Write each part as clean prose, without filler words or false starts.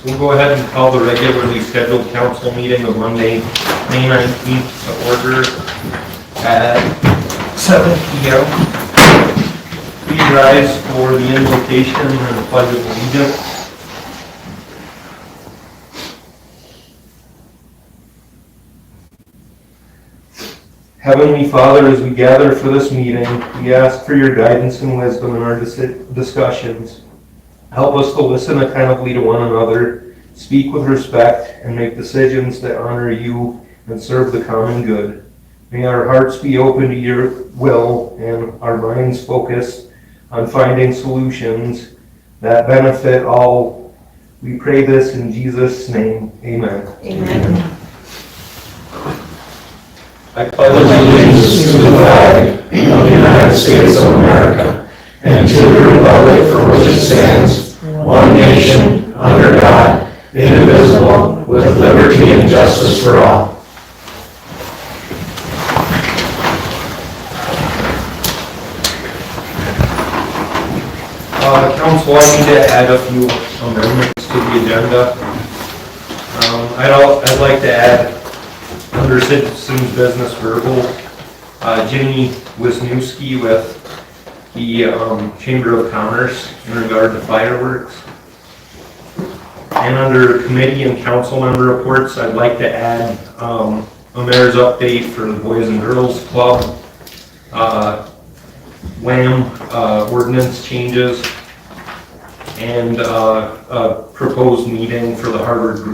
We'll go ahead and call the regularly scheduled council meeting of Monday, May 19th to order at 7 p.m. Please rise for the invocation and the pledge of allegiance. Heavenly Father, as we gather for this meeting, we ask for your guidance and wisdom in our discussions. Help us to listen attentively to one another, speak with respect, and make decisions that honor you and serve the common good. May our hearts be open to your will and our minds focused on finding solutions that benefit all. We pray this in Jesus' name. Amen. Amen. I pledge allegiance to the flag of the United States of America and to the republic for which it stands, one nation, under God, indivisible, with liberty and justice for all. Council, I need to add a few amendments to the agenda. I'd like to add, under citizens business verbal, Jimmy Wisniewski with the Chamber of Commerce in regard to fireworks. And under committee and council member reports, I'd like to add a mayor's update for the Boys and Girls Club, WAM ordinance changes, and a proposed meeting for the Harvard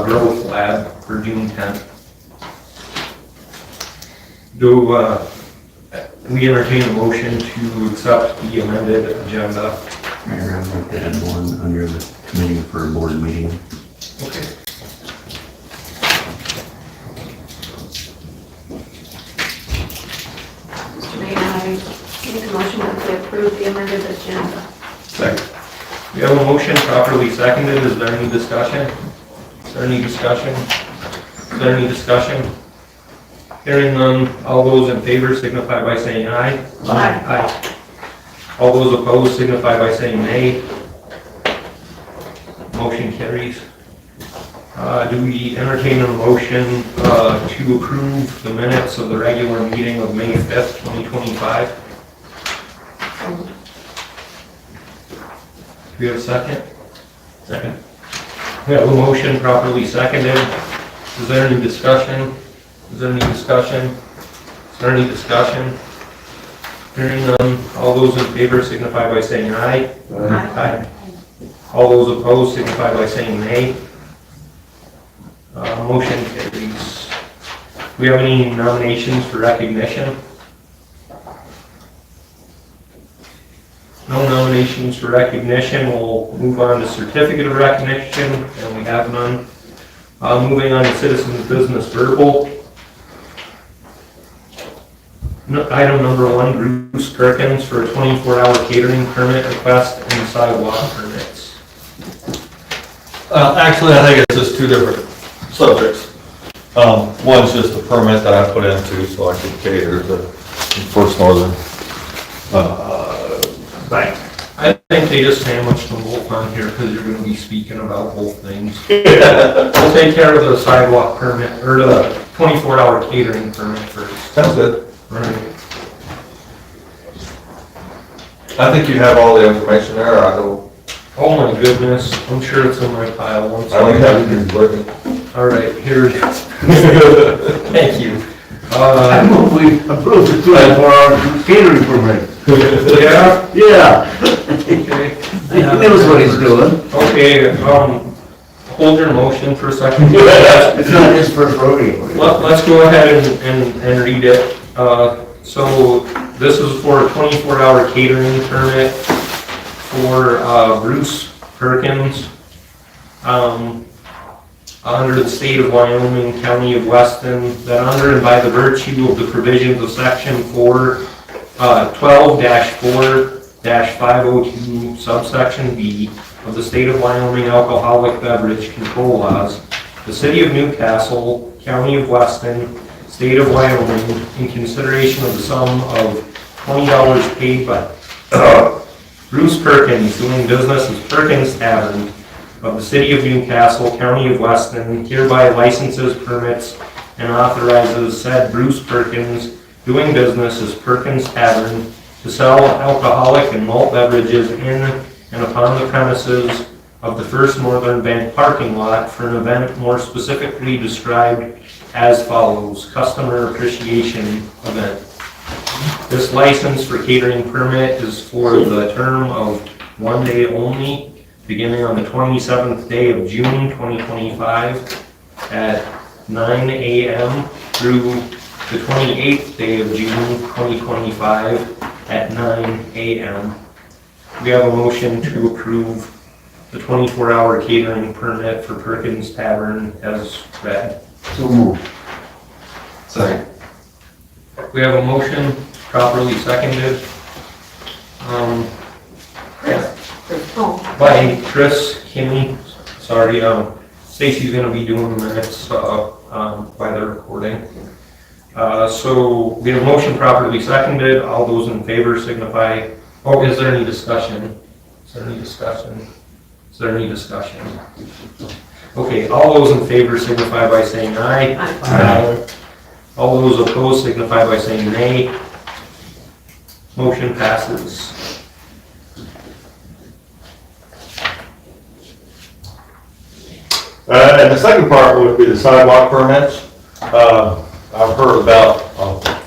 Growth Lab for June 10th. Do we entertain a motion to accept the amended agenda? Mayor, I'd like to add one under the committee for a board meeting. Okay. Mr. Mayor, I make a motion that we approve the amended agenda. Second. We have a motion properly seconded. Is there any discussion? Is there any discussion? Is there any discussion? Hearing none, all those in favor signify by saying aye. Aye. Aye. All those opposed signify by saying nay. Motion carries. Do we entertain a motion to approve the minutes of the regular meeting of May 5th, 2025? Do we have a second? Second. We have a motion properly seconded. Is there any discussion? Is there any discussion? Is there any discussion? Hearing none, all those in favor signify by saying aye. Aye. All those opposed signify by saying nay. Motion carries. Do we have any nominations for recognition? No nominations for recognition. We'll move on to certificate of recognition, and we have none. Moving on to citizens business verbal. Item number 1, Bruce Perkins for a 24-hour catering permit request and sidewalk permits. Actually, I think it's just two different subjects. One's just a permit that I put into so I could cater to First Northern Bank. I think they just sandwiched them both on here because you're going to be speaking about both things. We'll take care of the sidewalk permit, or the 24-hour catering permit first. Sounds good. Right. I think you have all the information there. I don't. Oh my goodness, I'm sure it's in my pile once. I only have to do it. All right, here it is. Thank you. I move we approve the 24-hour catering permit. Yeah? Yeah. Okay. He knows what he's doing. Okay, hold your motion for a second. It's not his first rodeo. Let's go ahead and read it. So this is for a 24-hour catering permit for Bruce Perkins under the state of Wyoming, county of Weston, that under and by the virtue of the provisions of section 12-4-502 subsection B of the state of Wyoming alcoholic beverage control laws, the city of Newcastle, county of Weston, state of Wyoming, in consideration of the sum of $20 paid by Bruce Perkins, doing business as Perkins Tavern, of the City of Newcastle, County of Weston, hereby licenses, permits, and authorizes said Bruce Perkins, doing business as Perkins Tavern, to sell alcoholic and malt beverages in and upon the premises of the First Northern Bank parking lot for an event more specifically described as follows: customer appreciation event. This license for catering permit is for the term of 1 day only, beginning on the 27th day of June 2025 at 9 a.m. through the 28th day of June 2025 at 9 a.m. We have a motion to approve the 24-hour catering permit for Perkins Tavern as read. So moved. Second. We have a motion properly seconded by Chris, Kimmy, sorry, Stacy's gonna be doing the minutes by the recording. So we have a motion properly seconded. All those in favor signify, oh, is there any discussion? Is there any discussion? Is there any discussion? Okay, all those in favor signify by saying aye. Aye. All those opposed signify by saying nay. Motion passes. And the second part would be the sidewalk permits. I've heard about,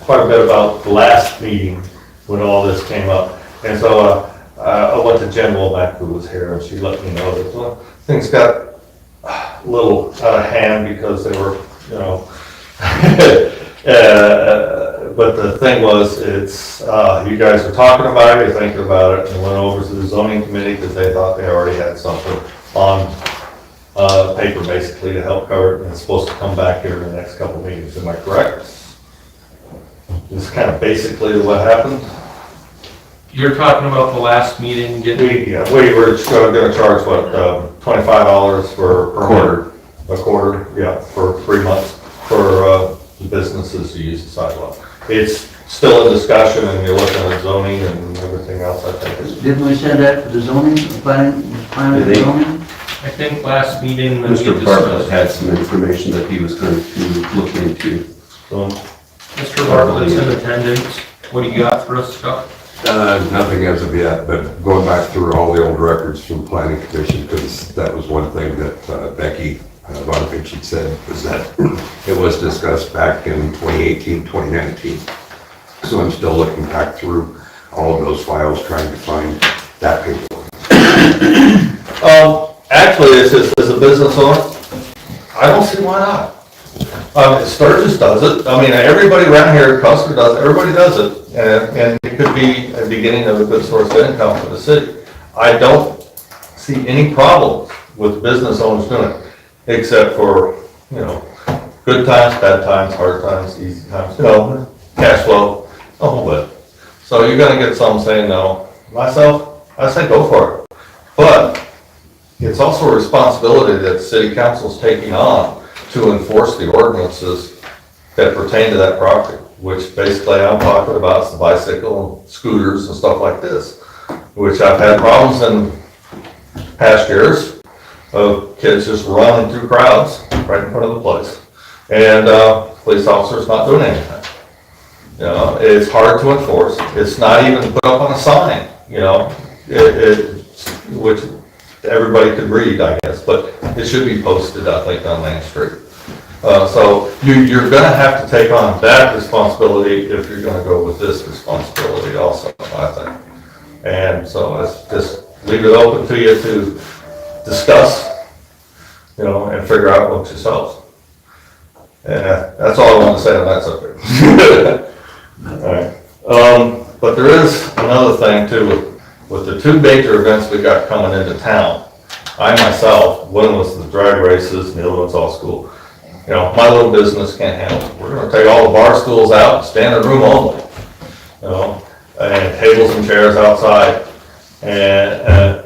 quite a bit about the last meeting when all this came up. And so I went to Jen Womack, who was here, and she let me know that things got a little out of hand because they were, you know, but the thing was, it's, you guys were talking about it, you're thinking about it, and went over to the zoning committee because they thought they already had something on paper basically to help cover it, and it's supposed to come back here in the next couple meetings. Am I correct? This is kind of basically what happened. You're talking about the last meeting getting. We were just gonna charge, what, $25 for per Quarter. A quarter, yeah, for 3 months for the businesses to use the sidewalk. It's still in discussion, and you're looking at zoning and everything else, I think. Didn't we send that to the zoning, the planning Did they? zoning? I think last meeting that we Mr. Bartlett discussed. had some information that he was going to look into. So, Mr. Bartlett's in attendance. What do you got for us, Chuck? Nothing as of yet, but going back through all the old records from planning commission, because that was one thing that Becky Vonnegut had said, was that it was discussed back in 2018, 2019. So I'm still looking back through all of those files, trying to find that paperwork. actually, it's just, as a business owner, I don't see why not. Sturgis does it. I mean, everybody around here, Custer does it, everybody does it. And it could be a beginning of a good source of income for the city. I don't see any problems with business owners doing it, except for, you know, good times, bad times, hard times, easy times, you know, cash flow, a whole bit. So you're gonna get some saying no. Myself, I say go for it. But it's also a responsibility that the city council's taking on to enforce the ordinances that pertain to that property, which basically I'm talking about is the bicycle and scooters and stuff like this, which I've had problems in past years of kids just running through crowds right in front of the place. And police officers not doing anything. You know, it's hard to enforce. It's not even put up on a sign, you know, which everybody could read, I guess, but it should be posted, I think, on Main Street. So you're gonna have to take on that responsibility if you're gonna go with this responsibility also, I think. And so let's just leave it open to you to discuss, you know, and figure out amongst yourselves. And that's all I want to say on that subject. All right. But there is another thing too, with the two major events we got coming into town. I myself, one was the drag races and the other one's all school. You know, my little business can't handle it. We're gonna take all the bar stools out, standing room only. You know, and tables and chairs outside. And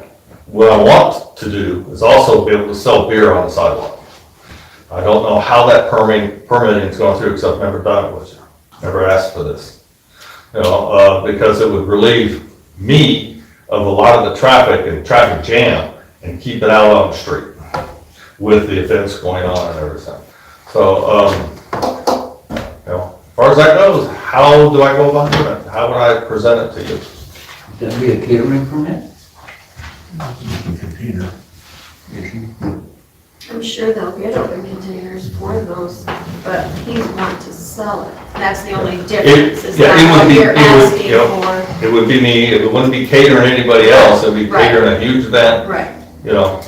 what I want to do is also be able to sell beer on the sidewalk. I don't know how that permitting is going through, because I've never done it with you. Never asked for this. You know, because it would relieve me of a lot of the traffic and traffic jam and keep it out on the street with the events going on and everything. So, you know, as far as that goes, how do I go about doing it? How would I present it to you? That'd be a catering permit? Container. I'm sure they'll get open containers for those, but he's want to sell it. That's the only difference, is Yeah, it that would what be, you're it would, asking you know, for. it would be me, it wouldn't be catering anybody else, it'd be Right. catering a huge event, Right, you know,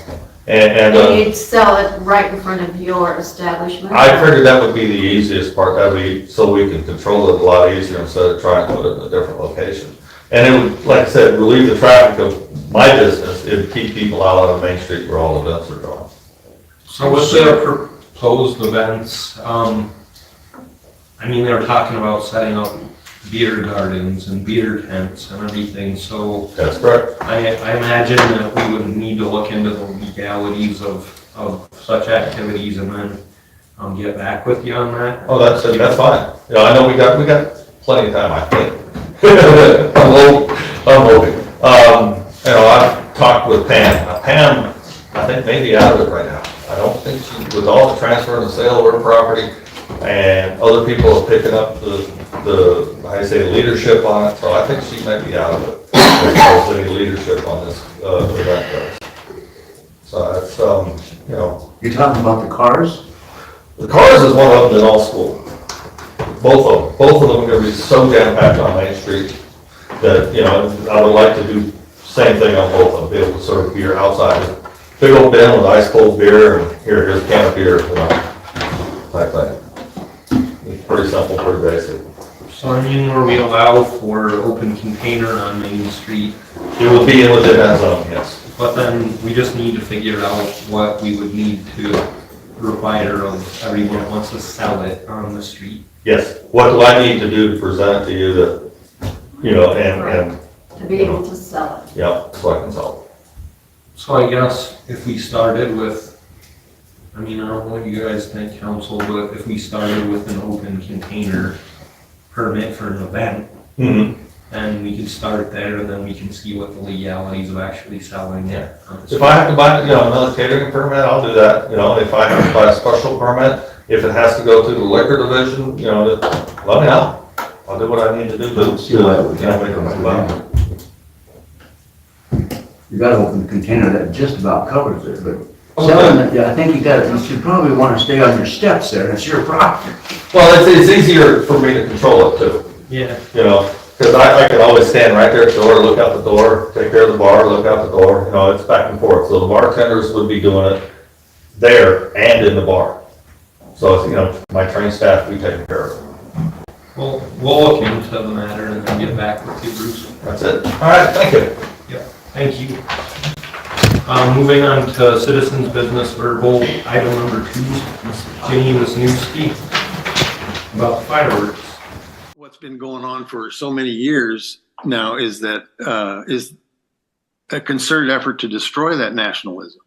and and, you'd sell it right in front of your establishment. I figured that would be the easiest part, that'd be, so we can control it a lot easier instead of trying to put it in a different location. And it would, like I said, relieve the traffic of my business, it'd keep people out on Main Street where all the events are going. So with the proposed events, I mean, they were talking about setting up beer gardens and beer tents and everything, so That's correct. I imagine that we would need to look into the legalities of such activities and then get back with you on that. Oh, that's fine. You know, I know we got plenty of time, I think. I'm hoping. You know, I've talked with Pam. Pam, I think, may be out of it right now. I don't think she, with all the transfer and the sale of her property, and other people are picking up I say, leadership on it, so I think she might be out of it. As far as any leadership on this, event goes. So that's, you know, You're talking about the cars? the cars is one of them in all school. Both of them are gonna be so jam packed on Main Street that, you know, I would like to do same thing on both of them, be able to serve beer outside. Big old bin with ice cold beer, and here's a can of beer, you know, type thing. It's pretty simple, pretty basic. So I mean, where we allow for open container on Main Street, It will be within that zone, yes. but then we just need to figure out what we would need to require of everyone that wants to sell it on the street. Yes. What do I need to do to present it to you that, you know, and, To be able to sell it. yeah, so I can sell it. So I guess if we started with, I mean, I don't know what you guys think, council, but if we started with an open container permit for an event, Mm-hmm. and we could start there, and then we can see what the legalities of actually selling it. on the If I have to buy, you know, another catering permit, I'll do that. You know, if I have to buy a special permit, if it has to go through the liquor division, you know, let me know. I'll do what I need to do to, See why it would you know, make it come. You got to open the container, that just about covers it, but selling it, yeah, I think you should probably want to stay on your steps there, it's your property. Well, it's easier for me to control it too, Yeah, you know, because I can always stand right there at the door, look out the door, take care of the bar, look out the door, you know, it's back and forth. So the bartenders would be doing it there and in the bar. So, you know, my trained staff will be taking care of it. well, we'll look into the matter and then get back with you, Bruce. That's it. All right, thank you. Thank you. Moving on to citizens' business verbal, item number 2, Jenny Wisniewski, about fireworks. What's been going on for so many years now is that is a concerted effort to destroy that nationalism.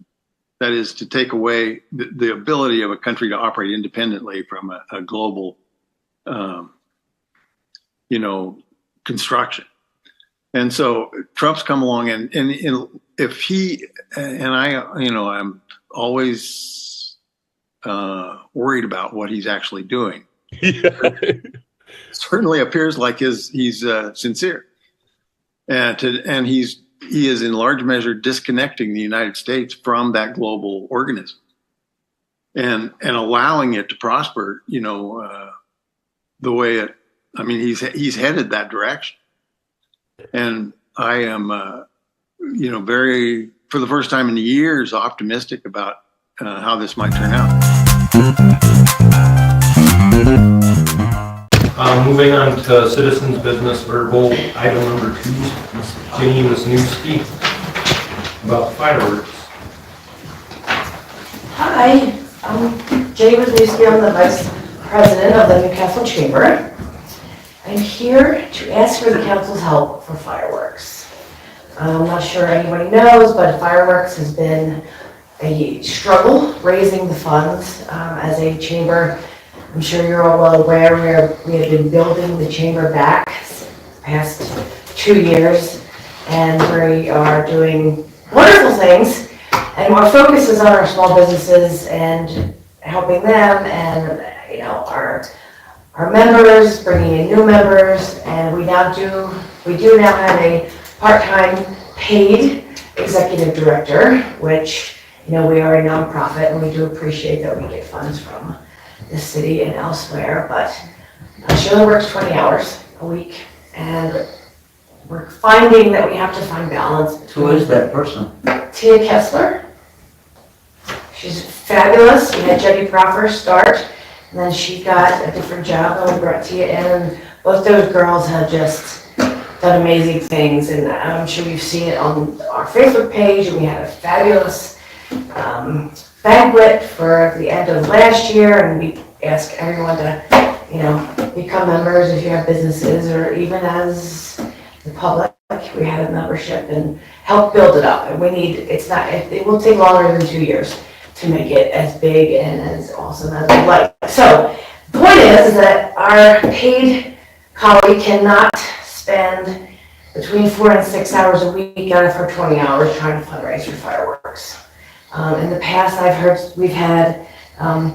That is to take away the ability of a country to operate independently from a global, you know, construction. And so Trump's come along and if he, and I, you know, I'm always worried about what he's actually doing. Certainly appears like he's sincere, and he is in large measure disconnecting the United States from that global organism, and allowing it to prosper. You know, the way it. I mean, he's headed that direction, and I am, you know, very, for the first time in years, optimistic about how this might turn out. Moving on to citizens' business verbal, item number 2, Jenny Wisniewski, about fireworks. Hi, I'm Jenny Wisniewski. I'm the Vice President of the Newcastle Chamber. I'm here to ask for the council's help for fireworks. I'm not sure anybody knows, but fireworks has been a struggle raising the funds as a chamber. I'm sure you're all well aware we have been building the chamber back the past 2 years, and we are doing wonderful things, And our focus is on our small businesses and helping them and, you know, our members, bringing in new members, and we do now have a part-time paid executive director, which, you know, we are a nonprofit and we do appreciate that we get funds from the city and elsewhere, but she only works 20 hours a week, and we're finding that we have to find balance Who between is that person? Tia Kessler. She's fabulous. We had Jenny Proffer start, and then she got a different job, and we brought Tia in, and both those girls have just done amazing things, and I'm sure you've seen it on our Facebook page, and we had a fabulous banquet for the end of last year, and we ask everyone to, you know, become members if you have businesses, or even as the public, we had a membership and help build it up. And we need, it will take longer than 2 years to make it as big and as awesome as we'd like. So the point is that our paid colleague cannot spend between 4 and 6 hours a week out of her 20 hours trying to fundraise for fireworks. In the past, I've heard we've had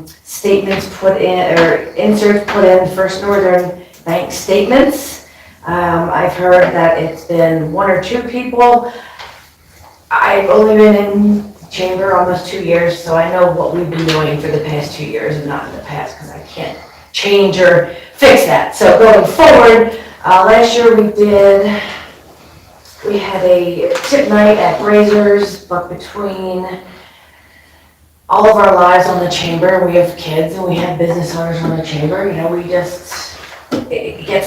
statements put in, or inserts put in First Northern Bank statements. I've heard that it's been 1 or 2 people. I've only been in chamber almost 2 years, so I know what we've been doing for the past 2 years and not in the past, because I can't change or fix that. So going forward, last year we had a tip night at Brazers, but between all of our lives on the chamber, we have kids and we have business owners on the chamber, you know, it gets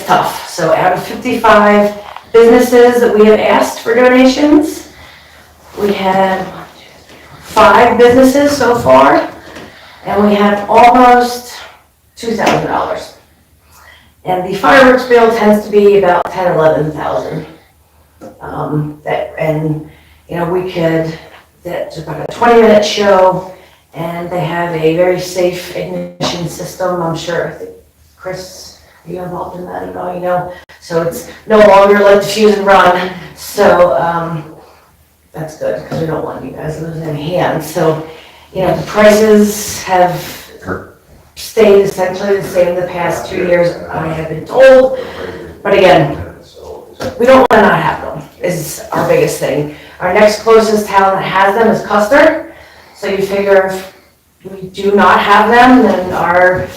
tough. So out of 55 businesses that we have asked for donations, we had 5 businesses so far, and we have almost $2,000. And the fireworks bill tends to be about $10,000, $11,000. And you know, that's about a 20-minute show, and they have a very safe ignition system. I'm sure, I think, Chris, are you involved in that at all? You know, so it's no longer like fuse and run. So that's good, because we don't want you guys losing any hands. So, you know, the prices have stayed essentially the same the past 2 years, I have been told. But again, we don't want to not have them, is our biggest thing. Our next closest town that has them is Custer. So you figure if we do not have them, then our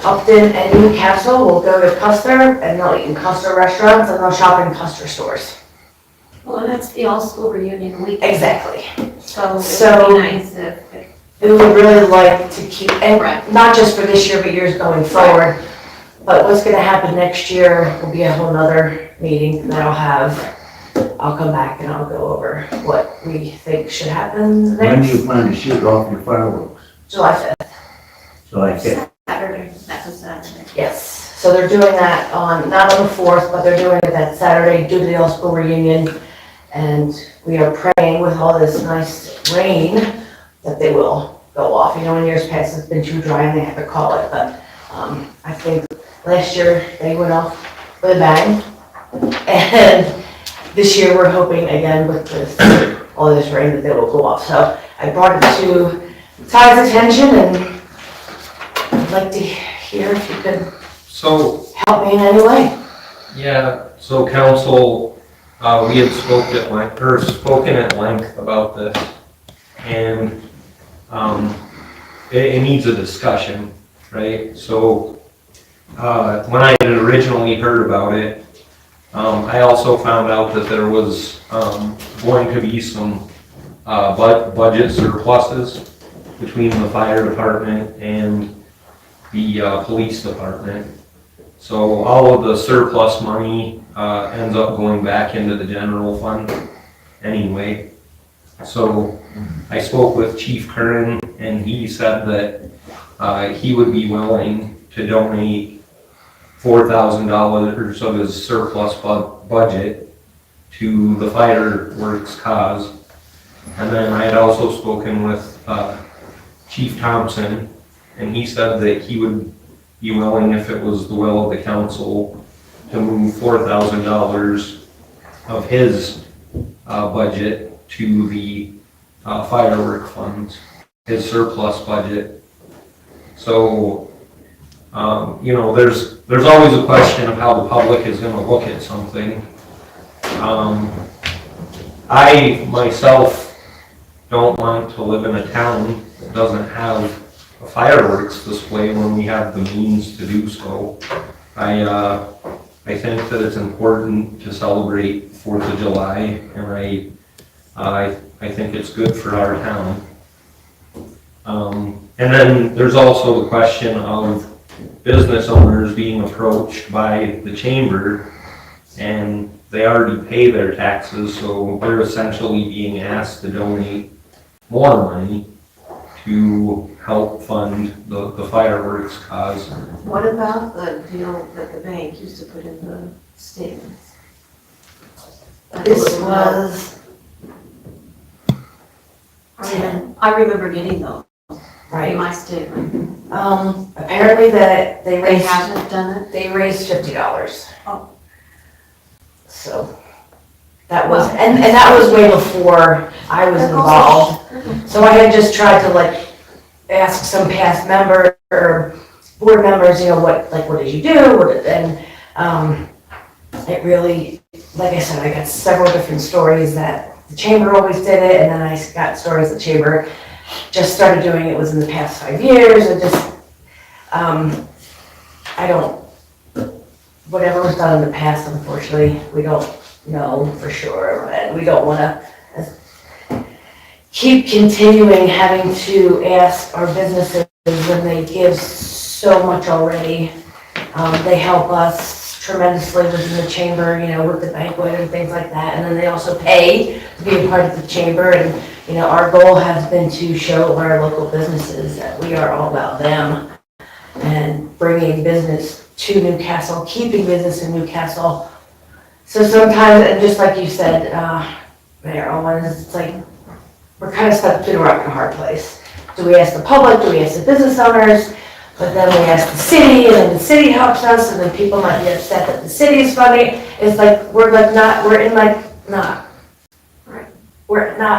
Upton and Newcastle will go to Custer, and they'll eat in Custer restaurants, and they'll shop in Custer stores. Well, and that's the all-school reunion week. Exactly. So it So- would be nice if, We would really like to keep, and Right. not just for this year, but years going forward. But what's gonna happen next year will be a whole nother meeting that I'll come back and I'll go over what we think should happen When do you next plan to shoot off your fireworks? July 5th. July 5th. Saturday, that's a Saturday. Yes, so they're doing that not on the 4th, but they're doing it that Saturday due to the all-school reunion. And we are praying with all this nice rain that they will go off. You know, in years past, it's been too dry and they have to call it, but I think last year they went off with a bang. And this year we're hoping again with all this rain that they will go off. So I brought it to Ty's attention, and I'd like to hear if you could So, help me in any way. yeah, so council, we had spoken at length about this, and it needs a discussion, right? So, when I had originally heard about it, I also found out that there was going to be some budget surpluses between the fire department and the police department. So all of the surplus money ends up going back into the general fund anyway. So I spoke with Chief Curran, and he said that he would be willing to donate $4,000 of his surplus budget to the fireworks cause. And then I had also spoken with Chief Thompson, and he said that he would be willing, if it was the will of the council, to move $4,000 of his budget to the firework funds, his surplus budget. So, you know, there's always a question of how the public is gonna look at something. I myself don't want to live in a town that doesn't have a fireworks display when we have the means to do so. I think that it's important to celebrate 4th of July, and I think it's good for our town. And then there's also the question of business owners being approached by the chamber, and they already pay their taxes, so they're essentially being asked to donate more money to help fund the fireworks cause. What about the deal that the bank used to put in the statements? This was, I remember getting those in right, my statement. apparently that they They raised, haven't done it? they raised $50. Oh. So, that was, and that was way before I was involved. So I had just tried to like ask some past member or board members, you know, what did you do? And it really, like I said, I got several different stories that the chamber always did it, and then I got stories the chamber just started doing it was in the past 5 years, and just, I don't, whatever was done in the past, unfortunately, we don't know for sure, and we don't wanna keep continuing having to ask our businesses when they give so much already. They help us tremendously within the chamber, you know, with the banquet and things like that. And then they also pay to be a part of the chamber. And, you know, our goal has been to show our local businesses that we are all about them and bringing business to Newcastle, keeping business in Newcastle. So sometimes, and just like you said, Mayor Owens, it's like, we're kind of stuck between a rock and a hard place. Do we ask the public, do we ask the business owners? But then we ask the city, and then the city helps us, and then people might be upset that the city is funding. It's like, we're not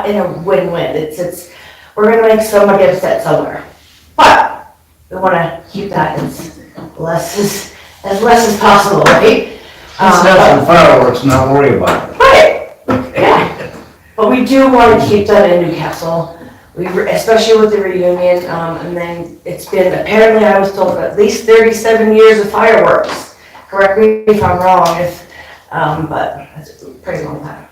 in a win-win. We're gonna make someone get upset somewhere. But we wanna keep that as less as possible, right? Let's have some fireworks, not worry about it. Right, yeah. But we do want to keep them in Newcastle, especially with the reunion, and then it's been, apparently I was told, at least 37 years of fireworks. Correct me if I'm wrong, but that's a pretty long time.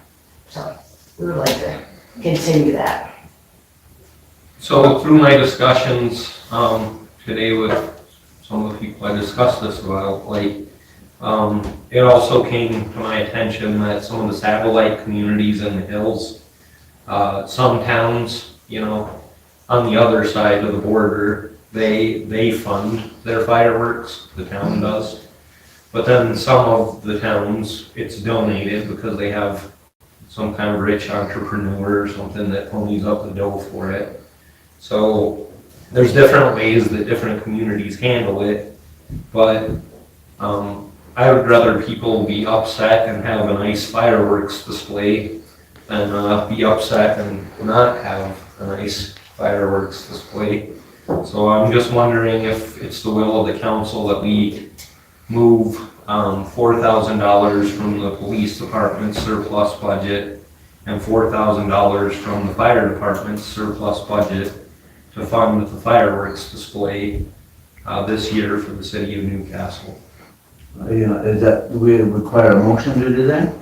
So we would like to continue that. So through my discussions today with some of the people I discussed this about, it also came to my attention that some of the satellite communities in the hills, some towns, you know, on the other side of the border, they fund their fireworks, the town does. But then some of the towns, it's donated because they have some kind of rich entrepreneur or something that ponies up the dough for it. So there's different ways that different communities handle it, but I would rather people be upset and have a nice fireworks display than be upset and not have a nice fireworks display. So I'm just wondering if it's the will of the council that we move $4,000 from the police department's surplus budget and $4,000 from the fire department's surplus budget to fund the fireworks display this year for the city of Newcastle. Do we require a motion to do that?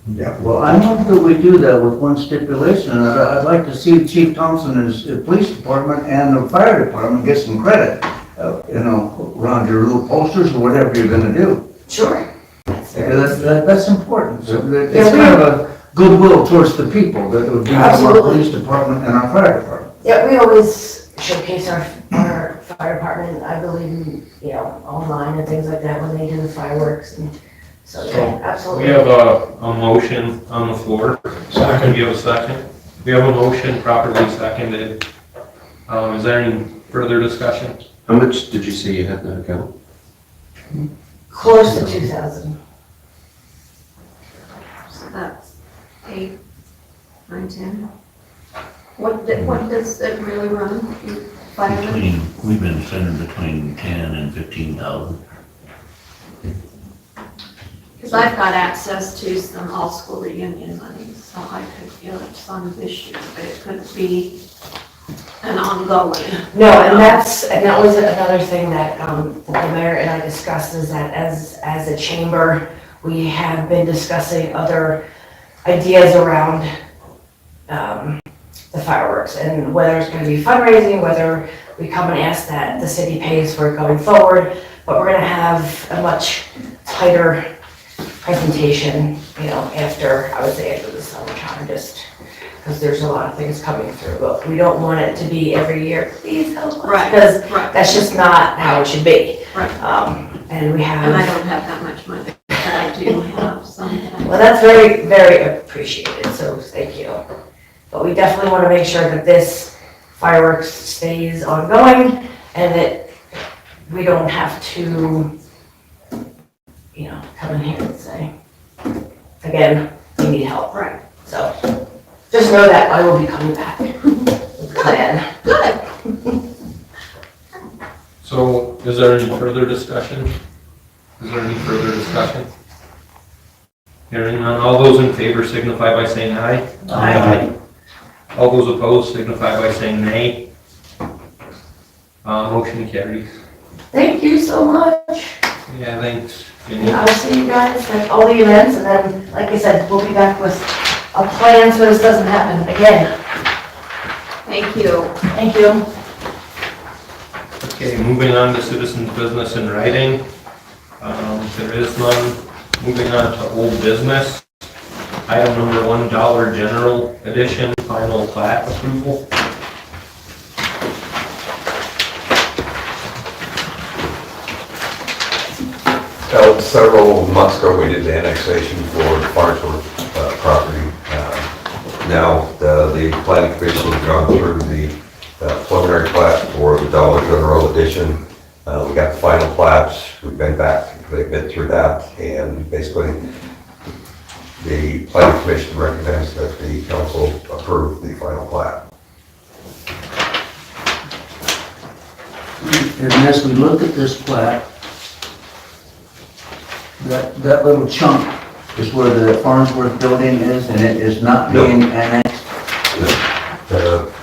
Yeah. Well, I hope that we do that with one stipulation. I'd like to see Chief Thompson and his police department and the fire department get some credit, around your little posters or whatever you're gonna do. Sure. That's important. So it's Yeah, kind of a goodwill towards the people, that would be our Absolutely. police department and our fire department. Yeah, we always showcase our fire department, I believe, online and things like that when they do the fireworks, and so, yeah, absolutely. We have a motion on the floor. Second. You have a second? We have a motion properly seconded. Is there any further discussion? How much did you say you had in that account? Close to 2,000. So that's 8, 9, 10. What does it really run? Firemen? We've been spending between 10 and 15,000. Because I've got access to some all-school reunion money, so I could give some this year, but it could be an ongoing. No, and that was another thing that, the mayor and I discussed, is that as a chamber, we have been discussing other ideas around, the fireworks, and whether it's gonna be fundraising, whether we come and ask that the city pays for it going forward, but we're gonna have a much tighter presentation, after, I would say after the summertime, just because there's a lot of things coming through, but we don't want it to be every year, please help us. Right, Because right. that's just not how it should be. Right. And we have. And I don't have that much money, but I do have some. Well, that's very, very appreciated, so thank you. But we definitely want to make sure that this fireworks stays ongoing and that we don't have to, come in here and say, again, we need help. Right. So just know that I will be coming back with a plan. Good. So is there any further discussion? Hearing none, all those in favor signify by saying aye. Aye. All those opposed signify by saying nay. Motion carries. Thank you so much. Yeah, thanks. And I'll see you guys at all the events, and then, like I said, we'll be back with a plan so this doesn't happen again. Thank you. Thank you. Okay, moving on to citizens' business in writing. There is none. Moving on to old business. Item number $1, general edition, final plat approval. Several months ago, we did the annexation for the Farnsworth property. Now, the planning commission has gone through the preliminary plat for the Dollar General Edition. We got the final plats. We've been back, they've been through that, and basically, the planning commission recommends that the council approve the final plat. And as we look at this plat, that little chunk is where the Farnsworth building is, and it is not being annexed.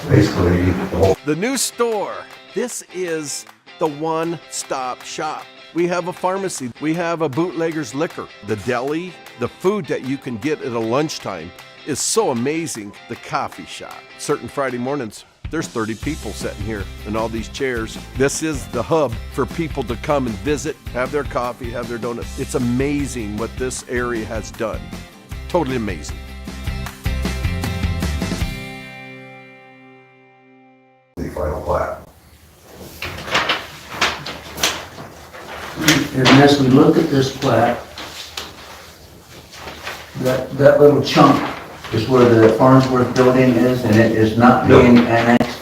Basically, the whole The new store. This is the one-stop shop. We have a pharmacy. We have a bootlegger's liquor. The deli, the food that you can get at a lunchtime is so amazing. The coffee shop. Certain Friday mornings, there's 30 people sitting here in all these chairs. This is the hub for people to come and visit, have their coffee, have their donuts. It's amazing what this area has done. Totally amazing. the final plat. And as we look at this plat, that little chunk is where the Farnsworth building is, and it is not being annexed.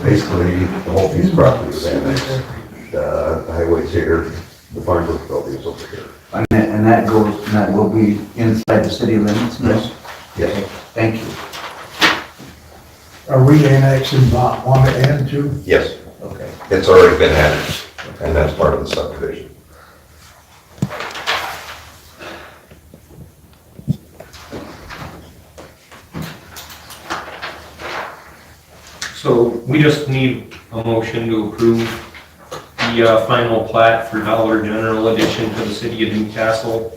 Basically, the whole piece of property is annexed. The highway's here, the Farnsworth building is over here. And that will be inside the city limits, yes? Yes. Thank you. Are we annexing lot 1 and 2? Yes, Okay. it's already been annexed, and that's part of the subdivision. So we just need a motion to approve the final plat for Dollar General addition to the city of Newcastle.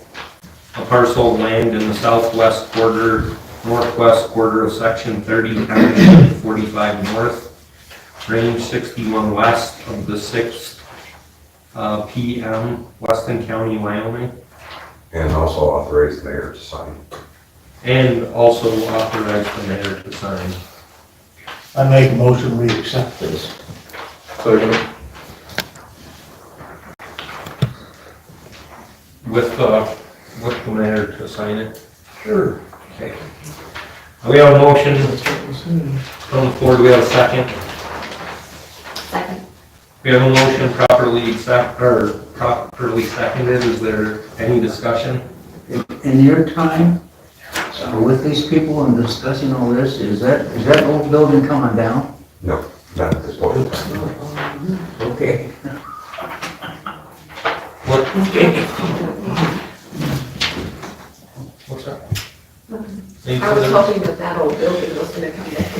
A parcel of land in the southwest quarter, northwest quarter of section 30, county 45 north, range 61 west of the 6th PM, Weston County, Wyoming. And also authorize the mayor to sign. And also authorize the mayor to sign. I make a motion, we accept this. With the mayor to sign it. Sure. Okay. We have a motion from the floor. Do we have a second? Second. We have a motion properly seconded. Is there any discussion? In your time, With these people and discussing all this, is that old building coming down? No, not at this point. Okay. What's that? I was hoping that old building was gonna come back.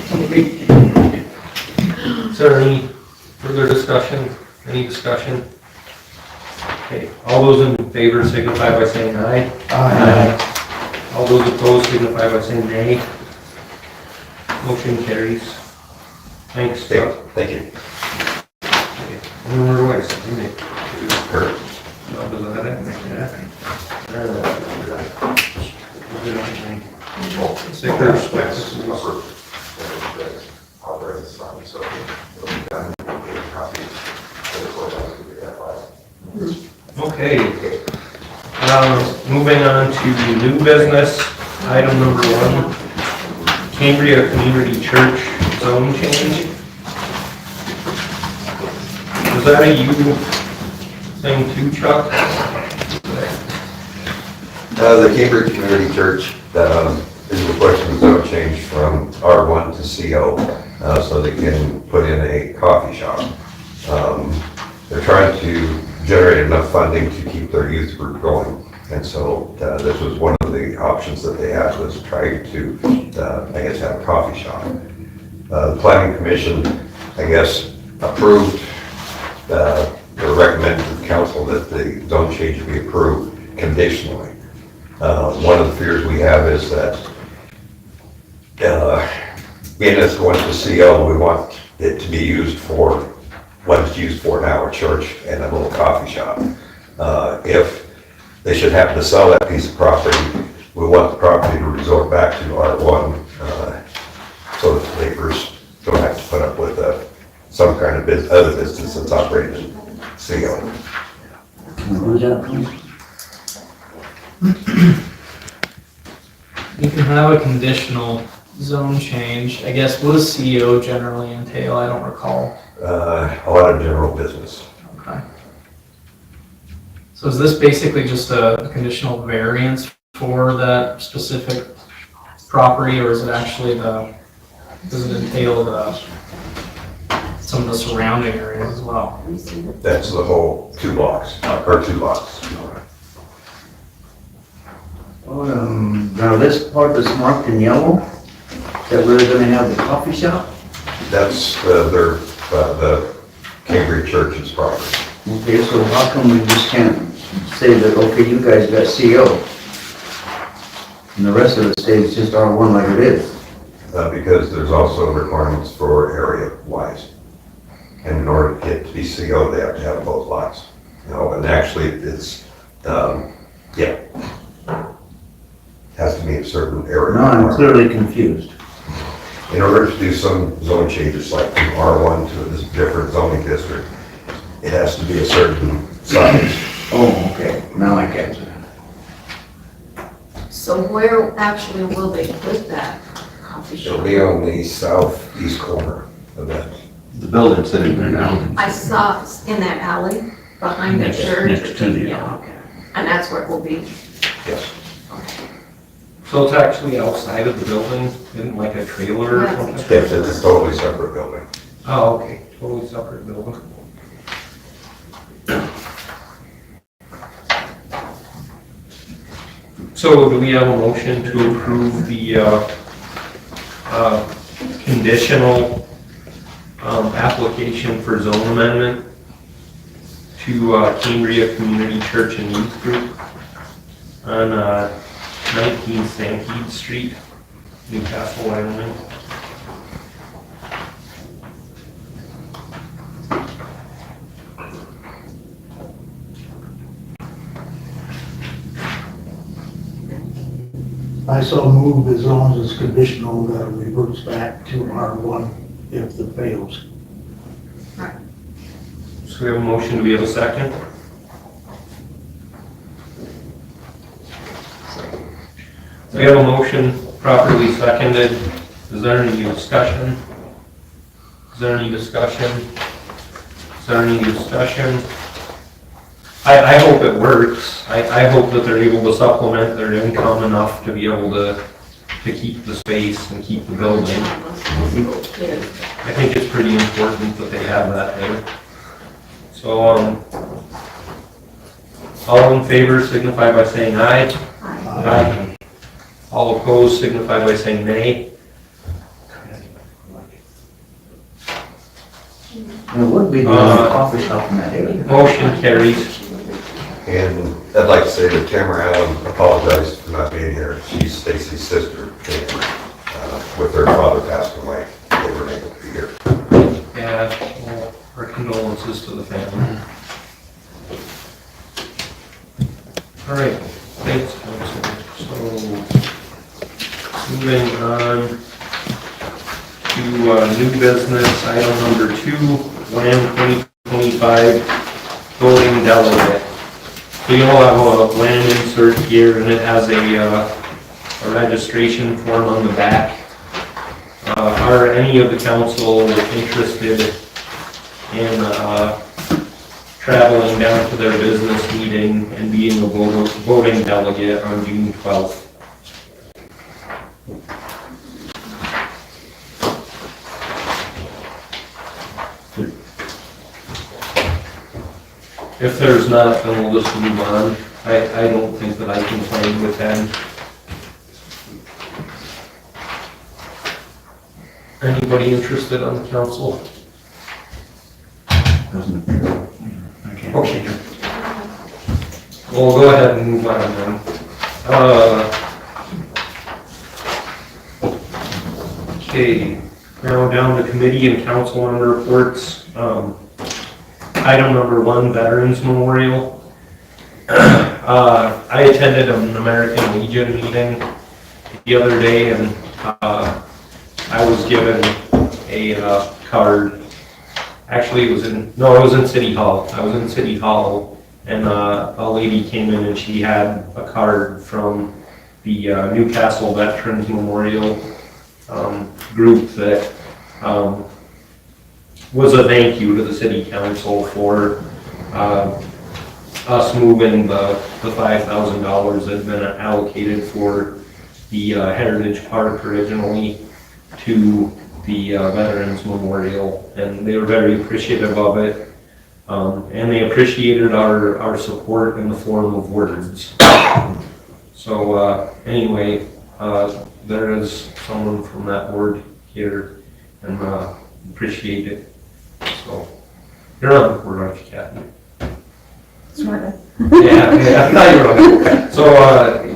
Is there any further discussion? Any discussion? Okay, all those in favor signify by saying aye. Aye. All those opposed signify by saying nay. Motion carries. Thanks, Chuck. Thank you. Remember what I said, didn't it? Kurt. No, does that happen? Sticker specs. Okay. Moving on to new business, item number 1, Cambria Community Church zone change. Is that a you thing too, Chuck? The Cambridge Community Church is requesting a zone change from R1 to CO, so they can put in a coffee shop. They're trying to generate enough funding to keep their youth group going. And so this was one of the options that they had, was try to, I guess, have a coffee shop. The Planning Commission, I guess, approved, or recommended to the council that the zone change be approved conditionally. One of the fears we have is that being it's going to CO, we want it to be used for what it's used for now, a church and a little coffee shop. If they should happen to sell that piece of property, we want the property to resort back to R1, so that the neighbors don't have to put up with some kind of other business that's operated in CO. Who's that, please? You can have a conditional zone change. I guess, what does CEO generally entail? I don't recall. A lot of general business. Okay. So is this basically just a conditional variance for that specific property, or is it actually does it entail some of the surrounding areas as well? That's the whole 2 blocks, or 2 lots. Now this part that's marked in yellow, that we're gonna have the coffee shop? That's the Cambridge Church's property. Okay, so how come we just can't say that, okay, you guys got CO? And the rest of it stays just R1 like it is? Because there's also requirements for area wise. And in order to get to be CO, they have to have both lots. You know, and actually it's, has to meet a certain area. No, I'm clearly confused. In order to do some zone changes, like from R1 to this different zoning district, it has to be a certain size. Oh, okay, now I get it. So where actually will they put that coffee It'll shop? be on the southeast corner of that. The building's sitting there now. I saw it's in that alley behind the church. Next to the, Yeah, okay. And that's where it will be. Yes. So it's actually outside of the building, in like a trailer or Yeah. something? Yes, it's a totally separate building. Oh, okay, totally separate building. So do we have a motion to approve the conditional application for zone amendment to Cambria Community Church and Youth Group on 19 Stampede Street, Newcastle, Wyoming? I so move as long as it's conditional that it reverts back to R1 if it fails. So we have a motion, do we have a second? We have a motion properly seconded. Is there any discussion? Is there any discussion? Is there any discussion? I hope it works. I hope that they're able to supplement their income enough to be able to to keep the space and keep the building. I think it's pretty important that they have that there. So, all in favor signify by saying aye. Aye. All opposed signify by saying nay. It would be the only coffee shop in that area. Motion carries. And I'd like to say that Tamara Allen apologized for not being here. She's Stacy's sister, with her father passing away. They weren't able to be here. Yeah, well, our condolences to the family. All right, thanks, Council. So, moving on to new business, item number 2, WAM 2025 voting delegate. So you'll have a land insert here, and it has a registration form on the back. Are any of the council interested in traveling down to their business meeting and being a voting delegate on June 12th? If there's not, then we'll just move on. I don't think that I can plan with them. Anybody interested on the council? Doesn't appear. I can't. Okay. We'll go ahead and move on then. Okay, now down to committee and council member reports. Item number 1, Veterans Memorial. I attended an American Legion meeting the other day, and I was given a card. Actually, it was in City Hall. I was in City Hall, and a lady came in and she had a card from the Newcastle Veterans Memorial group that was a thank you to the city council for us moving the $5,000 that had been allocated for the Heritage Park originally to the Veterans Memorial, and they were very appreciative of it, and they appreciated our support in the form of words. So anyway, there is someone from that board here, and appreciate it. So you're on the board, aren't you, Kathy? Yeah, I thought you were on. So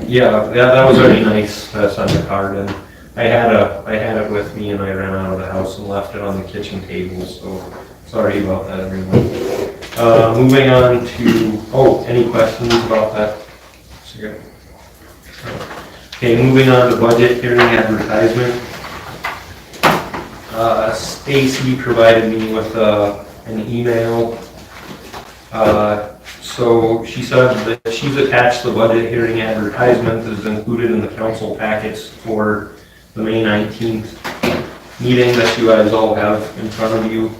yeah, that was very nice to send a card, and I had it with me, and I ran out of the house and left it on the kitchen table. So sorry about that, everyone. Moving on to any questions about that? Okay, moving on to budget hearing advertisement. Stacy provided me with an email. So she said that she's attached the budget hearing advertisement that is included in the council packets for the May 19th meeting that you guys all have in front of you.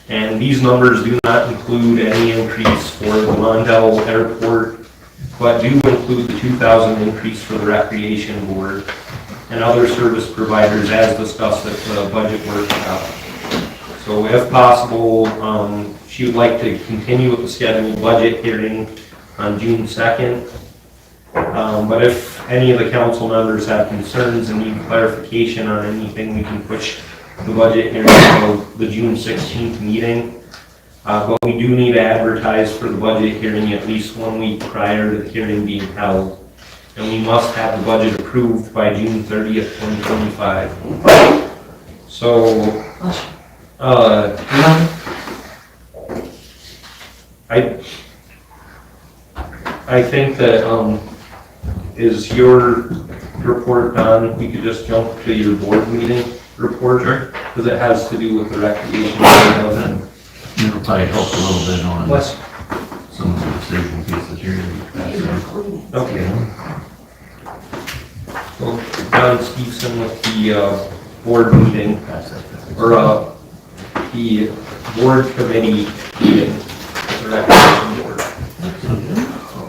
And these numbers do not include any increase for the Mondale Airport, but do include the 2,000 increase for the Recreation Board and other service providers as discussed at the budget workshop. So if possible, she would like to continue with the scheduled budget hearing on June 2nd. But if any of the council members have concerns and need clarification on anything, we can push the budget hearing until the June 16th meeting. But we do need to advertise for the budget hearing at least 1 week prior to the hearing being held. And we must have the budget approved by June 30th, 2025. So, I think that, is your report done? We could just jump to your board meeting report, because it has to do with the recreation. It'll probably help a little bit on Let's, some of the decision pieces here. okay. So, Don Stevenson with the board meeting, or the board committee meeting, the recreation board.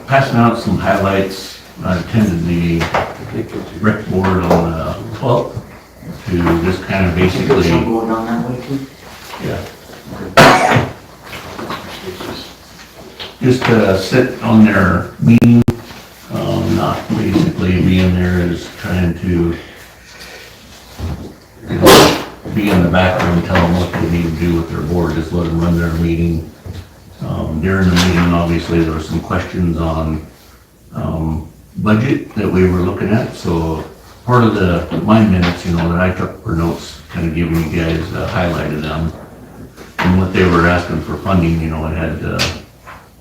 Passing out some highlights. I attended the rec board on the 12th to just kind of basically, Going down that way too? just sit on their meeting, not basically being there as trying to, you know, be in the background, tell them what they need to do with their board, just let them run their meeting. During the meeting, obviously, there were some questions on budget that we were looking at, so part of my minutes, you know, that I took for notes, kind of giving you guys highlighted them. And what they were asking for funding, you know, it had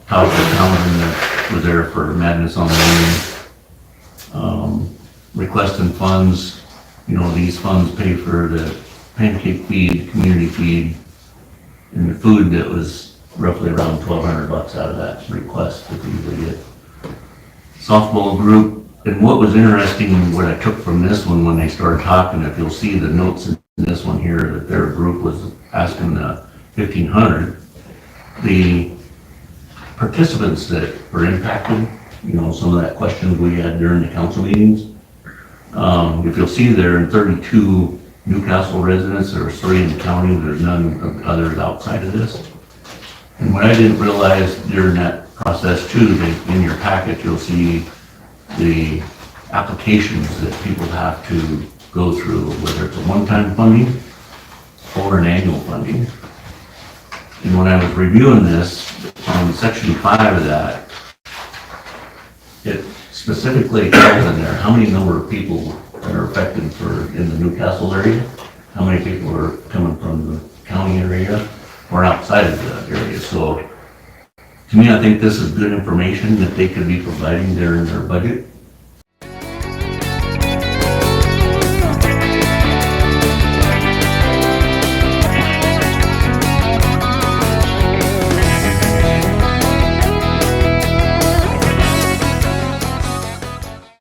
top of the calendar that was there for Madness on the Moon. Requesting funds, you know, these funds pay for the pancake feed, community feed, and the food that was roughly around $1,200 out of that request that we usually get. Softball group, and what was interesting, what I took from this one when they started talking, if you'll see the notes in this one here, that their group was asking $1,500. The participants that were impacted, you know, some of that questions we had during the council meetings. If you'll see there, in 32 Newcastle residents, there were 3 in the county, there's none of the others outside of this. And what I didn't realize during that process too, that in your packet, you'll see the applications that people have to go through, whether it's a one-time funding or an annual funding. And when I was reviewing this, on section 5 of that, it specifically tells in there how many number of people that are affected in the Newcastle area, how many people are coming from the county area or outside of the area. So to me, I think this is good information that they could be providing there in their budget.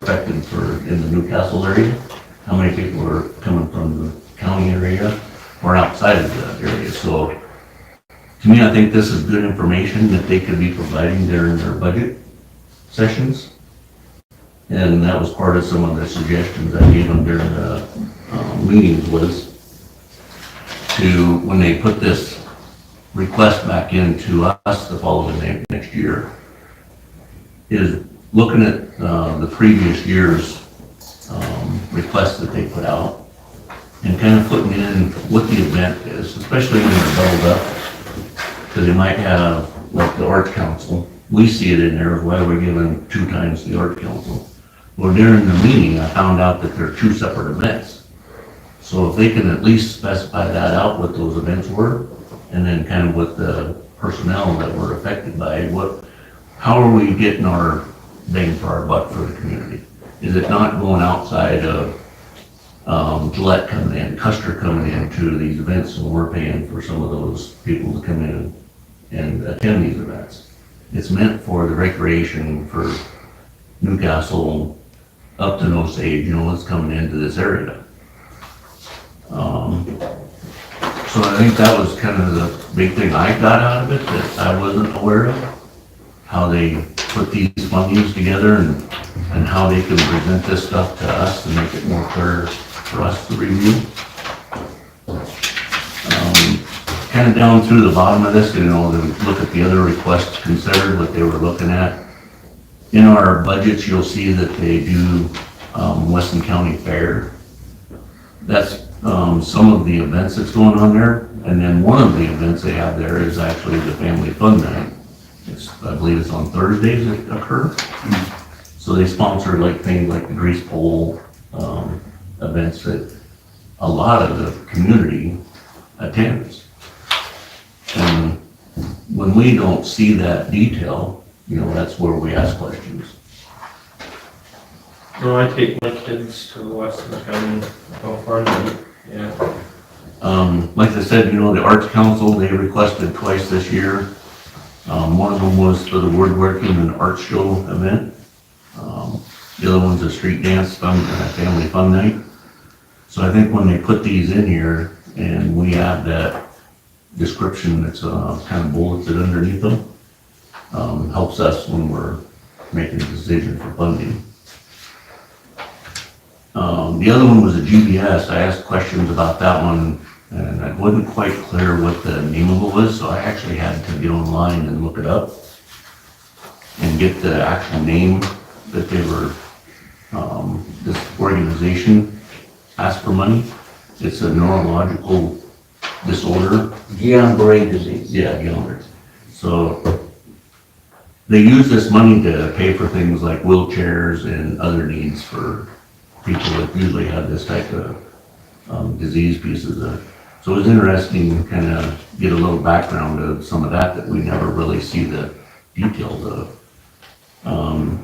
Affected in the Newcastle area, how many people are coming from the county area or outside of the area. So to me, I think this is good information that they could be providing there in their budget sessions. And that was part of some of the suggestions I gave them during the meetings, was to, when they put this request back into us the following next year, is looking at the previous year's requests that they put out and kind of putting in what the event is, especially when they're doubled up. Because they might have, like the Arts Council, we see it in there, why we're giving 2 times the Arts Council. Well, during the meeting, I found out that they're 2 separate events. So if they can at least specify that out, what those events were, and then kind of what the personnel that were affected by it, how are we getting our bang for our buck for the community? Is it not going outside of Gillette coming in, Custer coming in to these events, and we're paying for some of those people to come in and attend these events? It's meant for the recreation for Newcastle up to no stage, you know, what's coming into this area. So I think that was kind of the big thing I got out of it that I wasn't aware of, how they put these fundings together and how they can present this stuff to us and make it more clear for us to review. Kind of down through the bottom of this, you know, to look at the other requests considered, what they were looking at. In our budgets, you'll see that they do Weston County Fair. That's some of the events that's going on there. And then one of the events they have there is actually the Family Fun Night. I believe it's on Thursdays that occur. So they sponsor like things like the grease pole events that a lot of the community attends. And when we don't see that detail, you know, that's where we ask questions. No, I take my kids to the Weston County Health Services. Yeah. Like I said, you know, the Arts Council, they requested twice this year. One of them was for the woodworking and art show event. The other one's a street dance family fun night. So I think when they put these in here and we add that description that's kind of bulleted underneath them, helps us when we're making a decision for funding. The other one was a GPS. I asked questions about that one, and I wasn't quite clear what the name of it was, so I actually had to get online and look it up and get the actual name that they were, this organization asked for money. It's a neurological disorder. Guillain-Barré disease. Yeah, Guillain-Barré. So they use this money to pay for things like wheelchairs and other needs for people that usually have this type of disease pieces. So it was interesting to kind of get a little background of some of that we never really see the details of.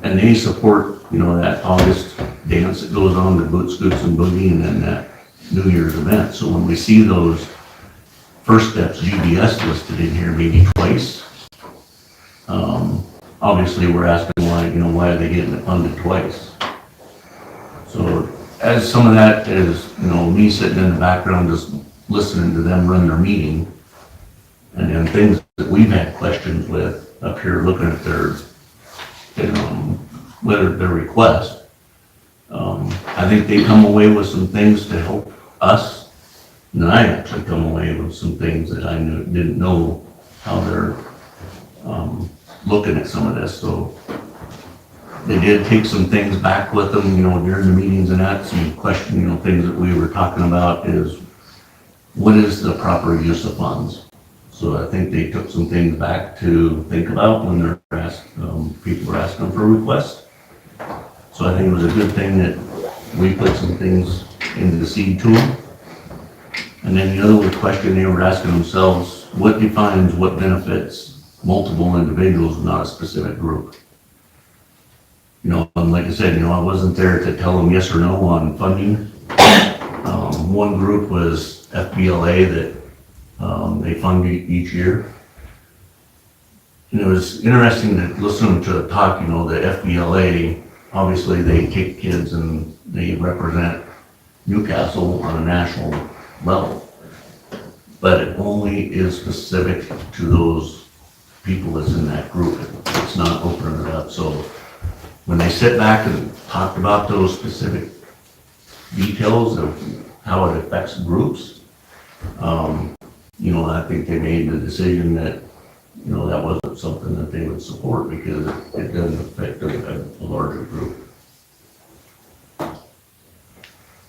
And they support, you know, that August dance that goes on, the Boot Scoots and Boogie, and then that New Year's event. So when we see those First Steps GBS listed in here maybe twice, obviously we're asking why, you know, why are they getting it funded twice? So as some of that is, you know, me sitting in the background just listening to them run their meeting, and then things that we've had questions with up here looking at their, you know, their request. I think they come away with some things to help us, and I actually come away with some things that I didn't know how they're looking at some of this. So they did take some things back with them, you know, during the meetings and that, some question, you know, things that we were talking about is, what is the proper use of funds? So I think they took some things back to think about when they're asked, people were asking for requests. So I think it was a good thing that we put some things into the seed to them. And then the other question they were asking themselves, what defines what benefits multiple individuals, not a specific group? You know, and like I said, you know, I wasn't there to tell them yes or no on funding. One group was FBLA that they fund each year. And it was interesting to listen to the talk, you know, the FBLA, obviously they take kids and they represent Newcastle on a national level. But it only is specific to those people that's in that group. It's not opening it up. So when they sit back and talked about those specific details of how it affects groups, you know, I think they made the decision that, you know, that wasn't something that they would support because it doesn't affect a larger group.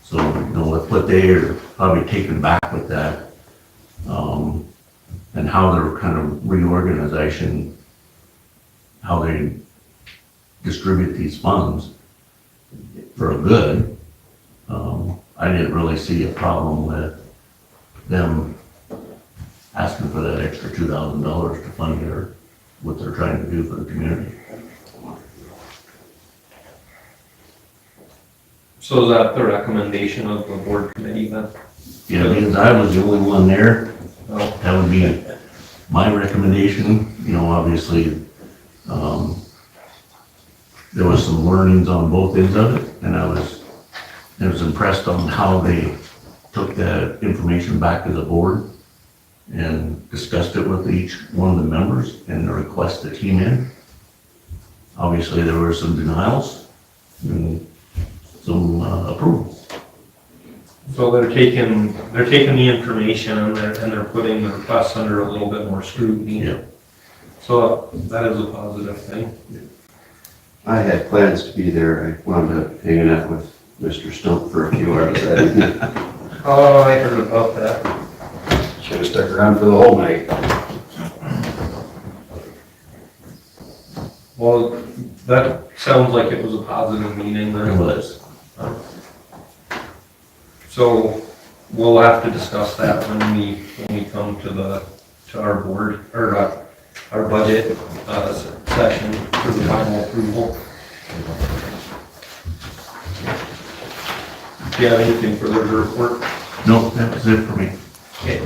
So, you know, with what they are probably taken back with that, and how their kind of reorganization, how they distribute these funds for a good, I didn't really see a problem with them asking for that extra $2,000 to fund what they're trying to do for the community. So is that the recommendation of the board committee then? Yeah, because I was the only one there, Oh, that would be my recommendation. You know, obviously, there was some learnings on both ends of it, and I was impressed on how they took that information back to the board and discussed it with each one of the members and the requests that came in. Obviously, there were some denials and some approvals. so they're taking the information and they're putting the requests under a little bit more scrutiny. Yeah. So that is a positive thing. I had plans to be there. I wound up hanging out with Mr. Stump for a few hours that evening. Oh, I heard about that. Should have stuck around for the whole night. Well, that sounds like it was a positive meeting then. It was. So we'll have to discuss that when we come to our board, or our budget, session for the final approval. Do you have anything further to report? No, that was it for me. Okay.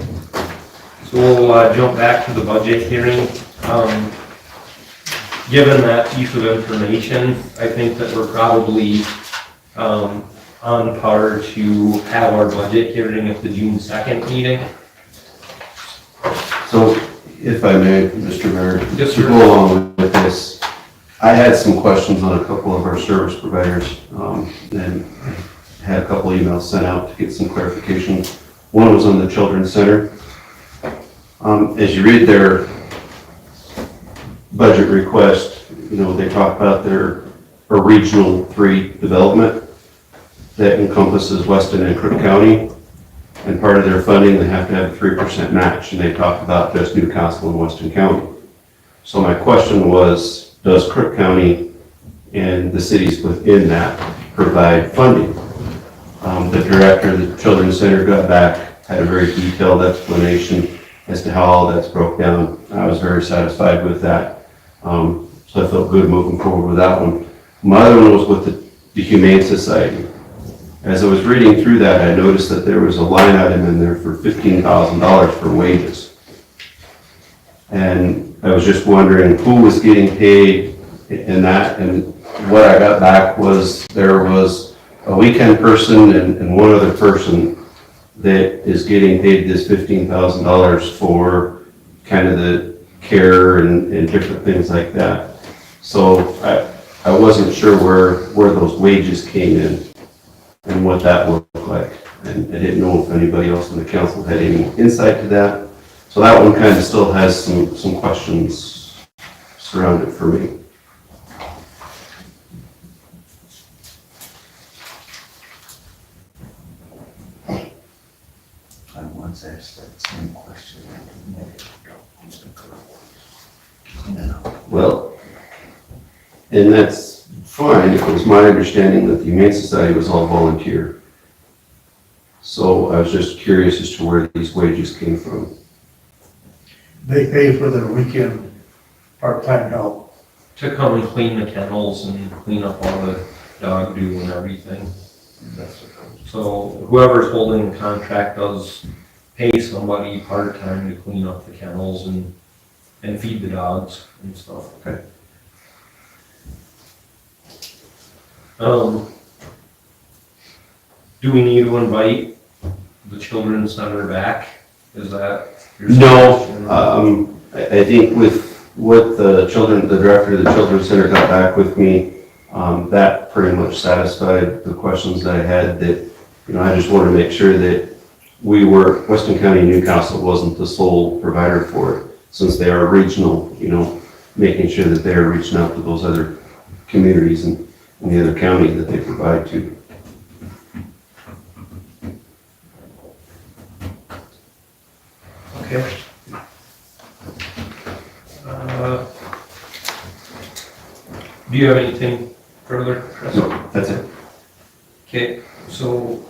So we'll jump back to the budget hearing. Given that piece of information, I think that we're probably on par to have our budget hearing at the June 2nd meeting. So, if I may, Mr. Mayor, Yes, to sir. go along with this, I had some questions on a couple of our service providers, and had a couple emails sent out to get some clarification. One was on the Children's Center. As you read their budget request, you know, they talk about their a regional 3 development that encompasses Weston and Crook County. And part of their funding, they have to have a 3% match, and they talk about just Newcastle and Weston County. So my question was, does Crook County and the cities within that provide funding? The director of the Children's Center got back, had a very detailed explanation as to how all that's broke down. I was very satisfied with that. So I felt good moving forward with that one. My other one was with the Humane Society. As I was reading through that, I noticed that there was a line item in there for $15,000 for wages. And I was just wondering who was getting paid in that, and what I got back was there was a weekend person and one other person that is getting paid this $15,000 for kind of the care and different things like that. So I wasn't sure where those wages came in and what that looked like. And I didn't know if anybody else on the council had any insight to that. So that one kind of still has some questions surrounded for me. I once asked that same question. Well, and that's fine. It was my understanding that the Humane Society was all volunteer. So I was just curious as to where these wages came from. They pay for their weekend part-time help. To come and clean the kennels and clean up all the dog do and everything. So whoever's holding the contract does pay somebody part-time to clean up the kennels and feed the dogs and stuff. Okay. Do we need to invite the Children's Center back? Is that your No, suggestion? I think with what the director of the Children's Center got back with me, that pretty much satisfied the questions that I had. That, you know, I just wanted to make sure that Weston County and Newcastle wasn't the sole provider for it, since they are regional, you know, making sure that they are reaching out to those other communities and the other county that they provide to. Okay. Do you have anything further, Chris? No, that's it. Okay, so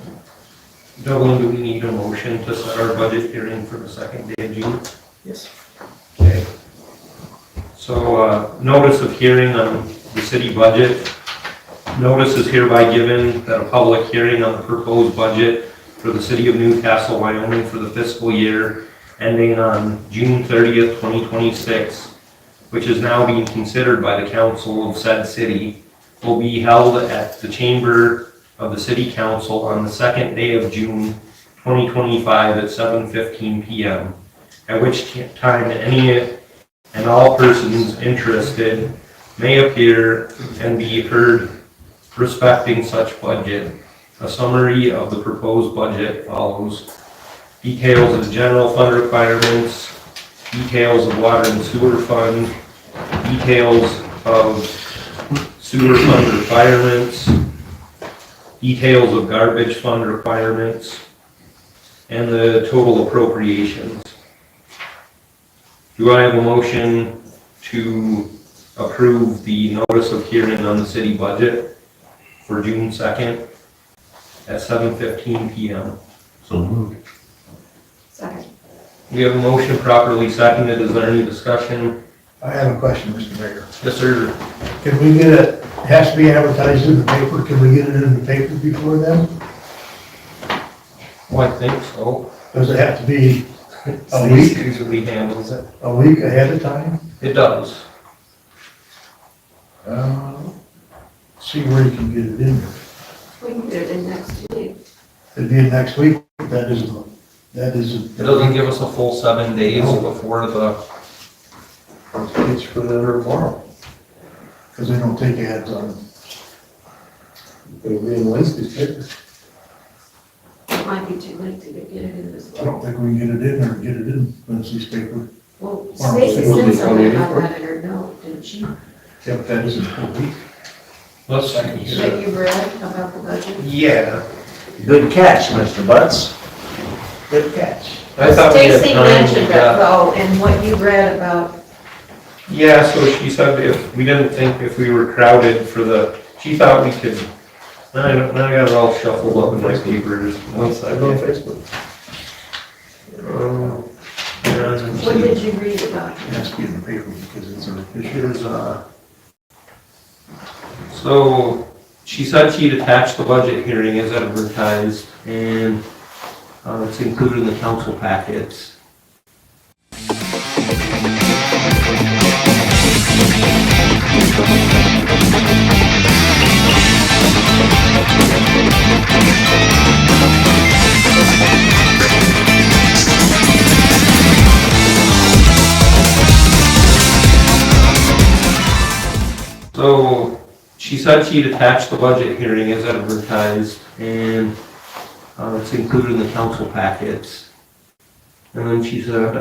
Dublin, do we need a motion to set our budget hearing for the second day of June? Yes. Okay. So, notice of hearing on the city budget. Notice is hereby given that a public hearing on the proposed budget for the city of Newcastle, Wyoming for the fiscal year ending on June 30th, 2026, which is now being considered by the council of said city, will be held at the chamber of the city council on the second day of June 2025 at 7:15 p.m., at which time any and all persons interested may appear and be heard respecting such budget. A summary of the proposed budget follows. Details of the general fund requirements, details of water and sewer fund, details of sewer fund requirements, details of garbage fund requirements, and the total appropriations. Do I have a motion to approve the notice of hearing on the city budget for June 2nd at 7:15 p.m.? So moved. Second. We have a motion properly seconded. Is there any discussion? I have a question, Mr. Mayor. Yes, sir. Can we get it has to be advertised in the paper, can we get it in the paper before then? Well, I think so. Does it have to be a Steve week, usually handles it. a week ahead of time? It does. See where you can get it in there. We can get it in next week. It'd be in next week, that isn't. It doesn't give us a full 7 days before the, It's for the tomorrow. Because they don't take ads on it. It'll be in Wednesday's paper. it might be too late to get it in this I don't think we can get it in or get it in Wednesday's paper. Well, Farm Stacy State. said something about that in her note, didn't she? Yeah, but that isn't a week. Let's, That you read about the budget? yeah, Good catch, Mr. Butts. Good catch. I thought we had Stacy time, mentioned that yeah. though, and what you read about, Yeah, so she said if, we didn't think if we were crowded for the, she thought we could, now I got it all shuffled up in my papers, one second. Facebook. And what did you read about? It has to be in the paper because it's our official. here's, so she said she'd attach the budget hearing as advertised, and it's included in the council packets. So she said she'd attach the budget hearing as advertised, and it's included in the council packets. And then she said,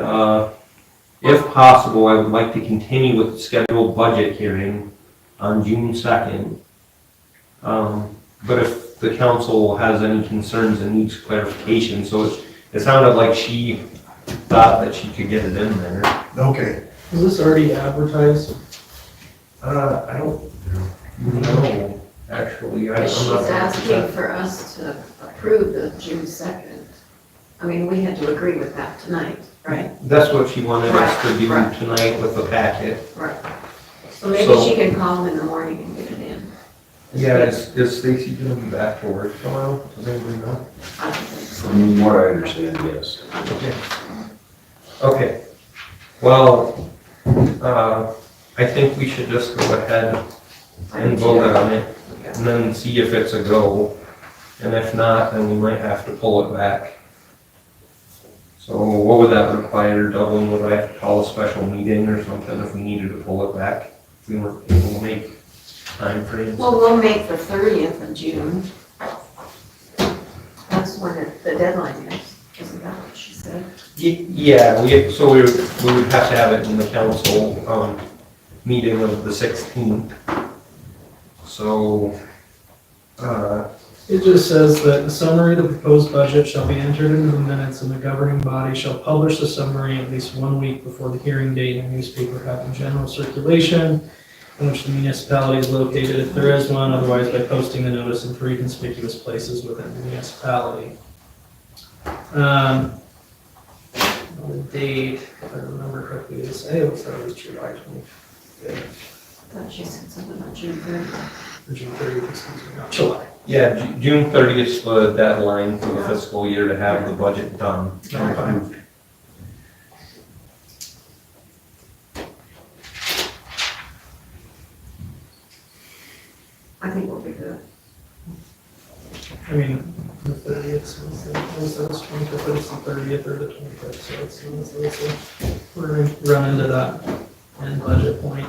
if possible, I would like to continue with the scheduled budget hearing on June 2nd. But if the council has any concerns and needs clarification, so it sounded like she thought that she could get it in there. Okay. Is this already advertised? I don't know, actually. I'm She's not asking for us to approve the June 2nd. I mean, we had to agree with that tonight, right? That's what she wanted us to do Right. tonight with the packet. Right. So maybe So- she can call them in the morning and get it in. Yeah, is Stacy gonna be back to work tomorrow? Does anybody know? I don't think so. From what I understand, yes. Okay. Well, I think we should just go ahead and vote on it and then see if it's a go. And if not, then we might have to pull it back. So what would that require, Dublin? Would I have to call a special meeting or something if we needed to pull it back? If we weren't able to make timeframes? Well, we'll make the 30th of June. That's when the deadline is, isn't that what she said? Yeah, so we would have to have it in the council, meeting of the 16th. So, It just says that the summary of the proposed budget shall be entered into the minutes, and the governing body shall publish the summary at least 1 week before the hearing date in a newspaper having general circulation in which the municipality is located, if there is one, otherwise by posting the notice in 3 conspicuous places within the municipality. The date, if I remember correctly, it was July 25th, I thought she said something about June 30th. or June 30th, excuse me, not July. yeah, June 30th is the deadline for the fiscal year to have the budget done. Okay. I think we'll be good. I mean, the 30th, was 25th, but it's the 30th or the 25th, so we're gonna run into that end budget point.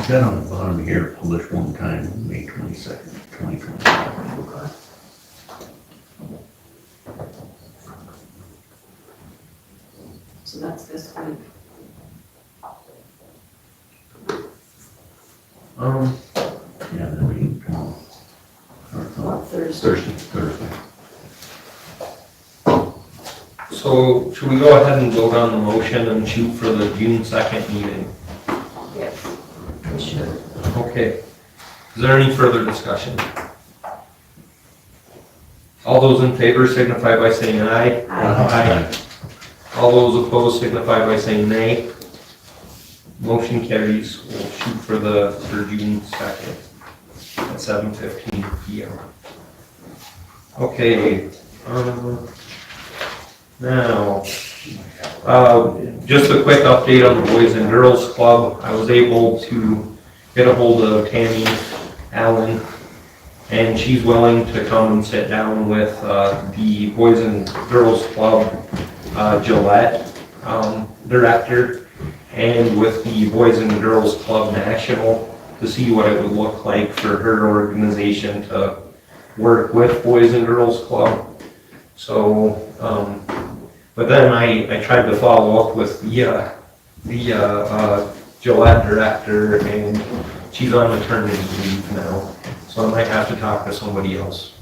Is that on the bottom here, published one time, May 22nd, 2025? Okay. So that's this week. Yeah, the meeting tomorrow. What, Thursday? Thursday. So should we go ahead and vote on the motion and shoot for the June 2nd meeting? Yes, we should. Okay. Is there any further discussion? All those in favor signify by saying aye. Aye. All those opposed signify by saying nay. Motion carries. We'll shoot for June 2nd at 7:15 PM. Okay, now, just a quick update on the Boys and Girls Club. I was able to get a hold of Tammy Allen, and she's willing to come and sit down with the Boys and Girls Club Gillette director, and with the Boys and Girls Club National to see what it would look like for her organization to work with Boys and Girls Club. So, but then I tried to follow up with the Gillette director, and she's on maternity leave now, so I might have to talk to somebody else.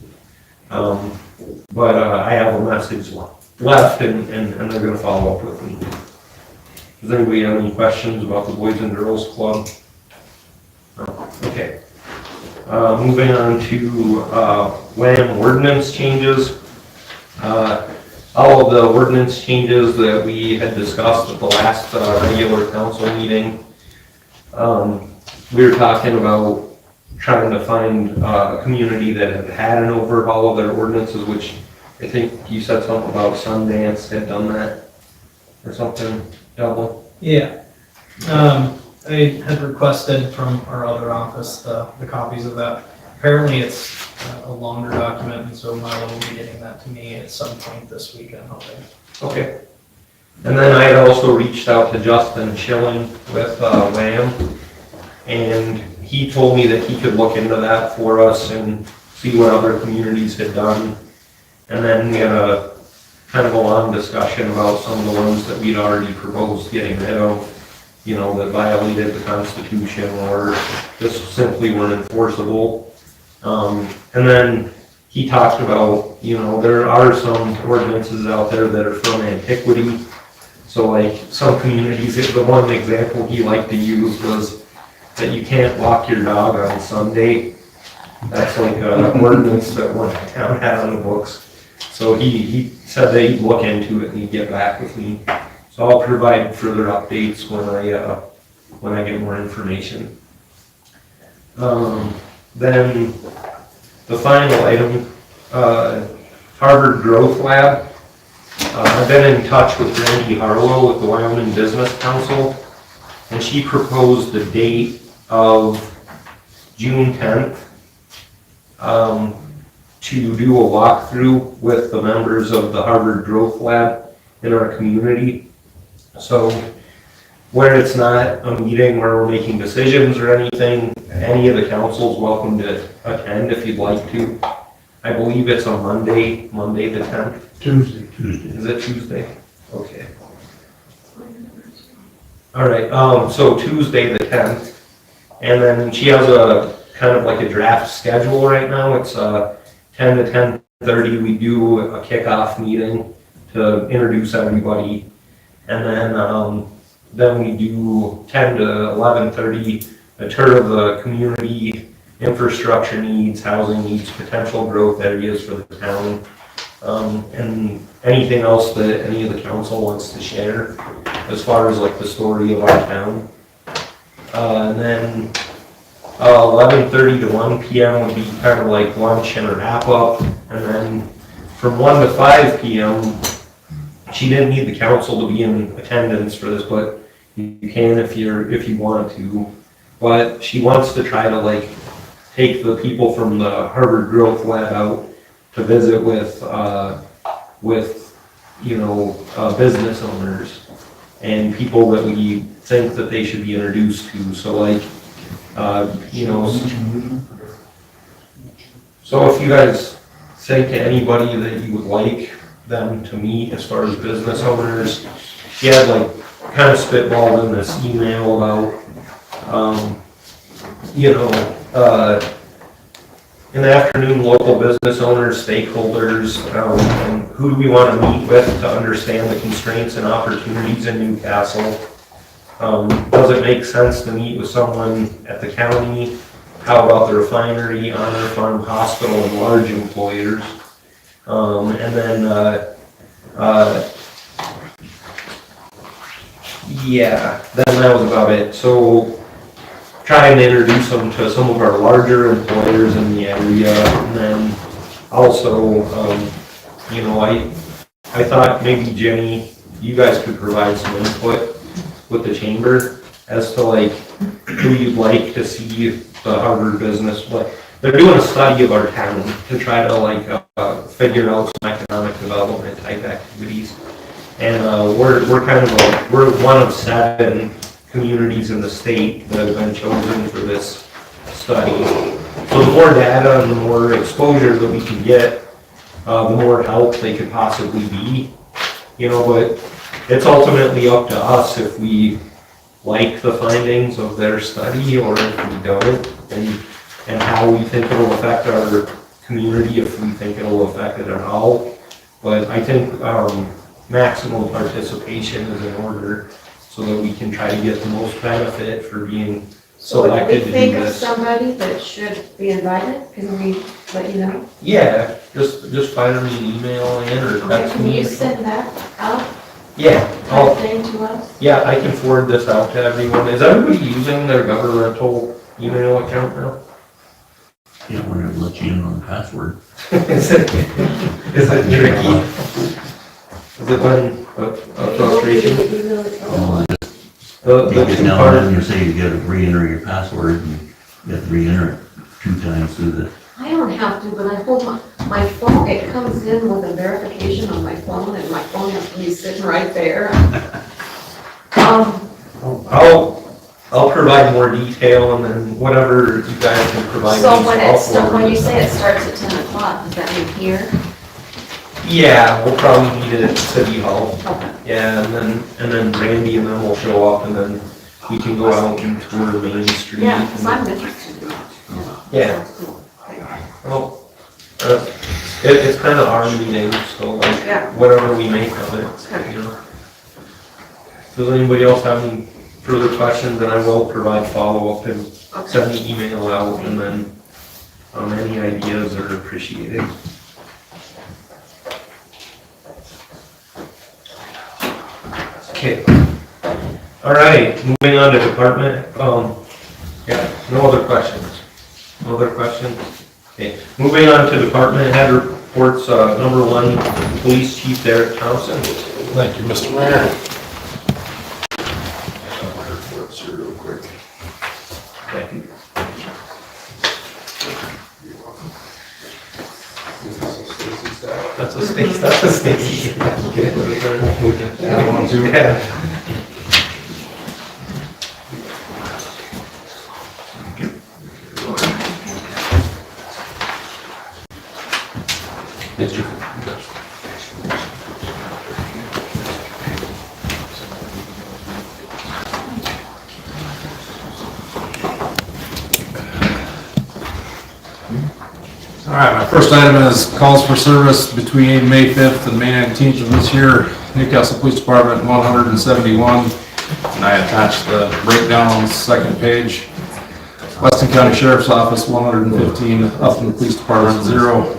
But I have a message left, and they're gonna follow up with me. Does anybody have any questions about the Boys and Girls Club? No? Okay. Moving on to WAM ordinance changes. All of the ordinance changes that we had discussed at the last regular council meeting. We were talking about trying to find a community that had an overhaul of their ordinances, which I think you said something about Sundance had done that or something, Devlin? Yeah. I had requested from our other office the copies of that. Apparently it's a longer document, and so Milo will be getting that to me at some point this week, I'm hoping. Okay. And then I had also reached out to Justin Schilling with WAM, and he told me that he could look into that for us and see what other communities had done. And then we had a kind of a long discussion about some of the ones that we'd already proposed getting rid of, you know, that violated the Constitution or just simply weren't enforceable. And then he talked about, you know, there are some ordinances out there that are from antiquity. So like some communities, the one example he liked to use was that you can't walk your dog on Sunday. That's like an ordinance that one town had on the books. So he said that he'd look into it and he'd get back with me. So I'll provide further updates when I get more information. Then the final item, Harvard Growth Lab. I've been in touch with Randy Harlow with the Wyoming Business Council, and she proposed a date of June 10th to do a walkthrough with the members of the Harvard Growth Lab in our community. So where it's not a meeting where we're making decisions or anything, any of the council's welcome to attend if you'd like to. I believe it's on Monday the 10th. Tuesday. Is it Tuesday? Okay. All right, so Tuesday the 10th, and then she has a kind of like a draft schedule right now. It's 10 to 10:30. We do a kickoff meeting to introduce everybody, and then we do 10 to 11:30, a tour of the community, infrastructure needs, housing needs, potential growth areas for the town, and anything else that any of the council wants to share as far as like the story of our town. And then 11:30 to 1 p.m. would be kind of like lunch and a wrap up, and then from 1 to 5 p.m. she didn't need the council to be in attendance for this, but you can if you want to. But she wants to try to like take the people from the Harvard Growth Lab out to visit with you know, business owners and people that we think that they should be introduced to. So like, you know, so if you guys think to anybody that you would like them to meet as far as business owners, she had like kind of spitballed in this email about, you know, in the afternoon, local business owners, stakeholders, and who do we want to meet with to understand the constraints and opportunities in Newcastle? Does it make sense to meet with someone at the county? How about the refinery, Honor Farm, hospital, and large employers? And then, yeah, then that was about it. So try and introduce them to some of our larger employers in the area, and then also, you know, I thought maybe Jenny, you guys could provide some input with the chamber as to like who you'd like to see the Harvard business. Like they're doing a study of our town to try to like figure out some economic development type activities, and we're kind of we're one of 7 communities in the state that have been chosen for this study. So the more data and the more exposure that we can get, the more help they could possibly be. But it's ultimately up to us if we like the findings of their study or if we don't, and how we think it'll affect our community, if we think it'll affect it at all. But I think maximum participation is in order so that we can try to get the most benefit for being So if selected we to do think of this. somebody that should be invited, can we let you know? Yeah, just fire me an email in or Okay, text can me. you send that out, Yeah, that thing to us? yeah, I can forward this out to everyone. Is everybody using their governmental email account now? Yeah, we're gonna let you in on the password. Is it tricky? Has it been a frustration? The You get two down part, and you say you gotta re-enter your password, and you have to re-enter it 2 times through the, I don't have to, but I hold my phone, it comes in with a verification on my phone, and my phone has to be sitting right there. I'll provide more detail and then whatever you guys can provide. So me, when I'll it's, forward when you it. say it starts at 10 o'clock, does that mean here? Yeah, we'll probably meet it at City Hall. Okay. Yeah, and then Randy and them will show up and then we can go out and tour Main Street. Yeah, because I'm interested in that. Yeah. Sounds cool. Well, it's kind of our meeting, so like, Yeah. whatever we make of it, Does anybody else have any further questions? And I will provide follow-up and send the email out, and then, any ideas are appreciated. Okay. All right, moving on to department, no other questions? No other questions? Okay, moving on to department head reports, number 1, Police Chief Derek Thompson. Thank you, Mr. Mayor. Thank you. That's a Stacy. That's a Stacy. Yeah, one, two. Yeah. All right, my first item is calls for service between May 5th and May 19th of this year. Newcastle Police Department, 171. And I attached the breakdown on the second page. Weston County Sheriff's Office, 115. Upton Police Department, 0.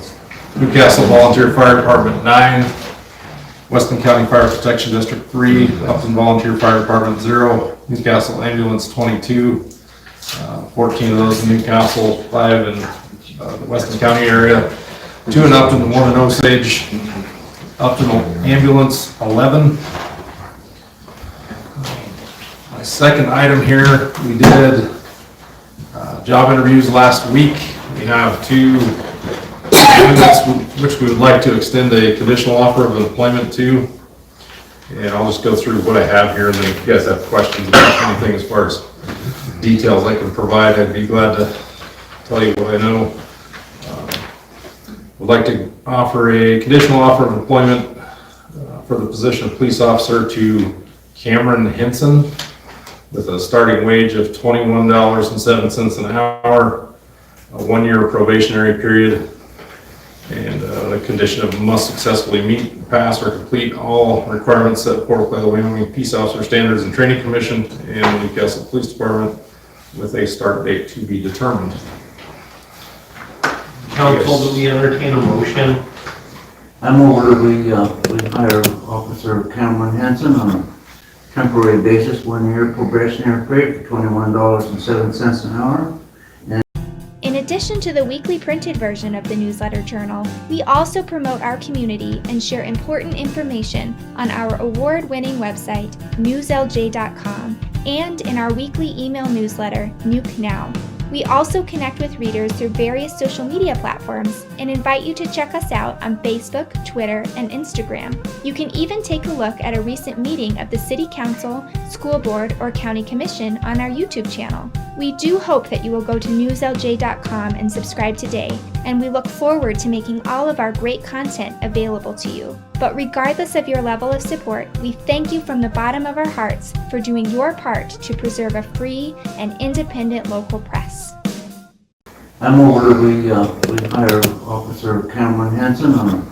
Newcastle Volunteer Fire Department, 9. Weston County Fire Protection District, 3. Upton Volunteer Fire Department, 0. Newcastle Ambulance, 22. 14 of those in Newcastle, 5 in the Weston County area, 2 in Upton, 1 in Osage. Upton Ambulance, 11. My second item here, we did job interviews last week. We have 2 candidates which we would like to extend a conditional offer of employment to. And I'll just go through what I have here, and then if you guys have questions about anything as far as details I can provide, I'd be glad to tell you what I know. Would like to offer a conditional offer of employment for the position of police officer to Cameron Henson with a starting wage of $21.07 an hour, a 1-year probationary period, and the condition of must successfully meet, pass, or complete all requirements set forth by the Wyoming Peace Officer Standards and Training Commission and the Newcastle Police Department, with a start date to be determined. Council, do we entertain a motion? I'm over, we hire Officer Cameron Henson on a temporary basis, 1-year probationary period for $21.07 an hour. In addition to the weekly printed version of the newsletter journal, we also promote our community and share important information on our award-winning website, newslj.com, and in our weekly email newsletter, Nuke Now. We also connect with readers through various social media platforms and invite you to check us out on Facebook, Twitter, and Instagram. You can even take a look at a recent meeting of the City Council, School Board, or County Commission on our YouTube channel. We do hope that you will go to newslj.com and subscribe today, and we look forward to making all of our great content available to you. But regardless of your level of support, we thank you from the bottom of our hearts for doing your part to preserve a free and independent local press. I move that we hire Officer Cameron Hanson on a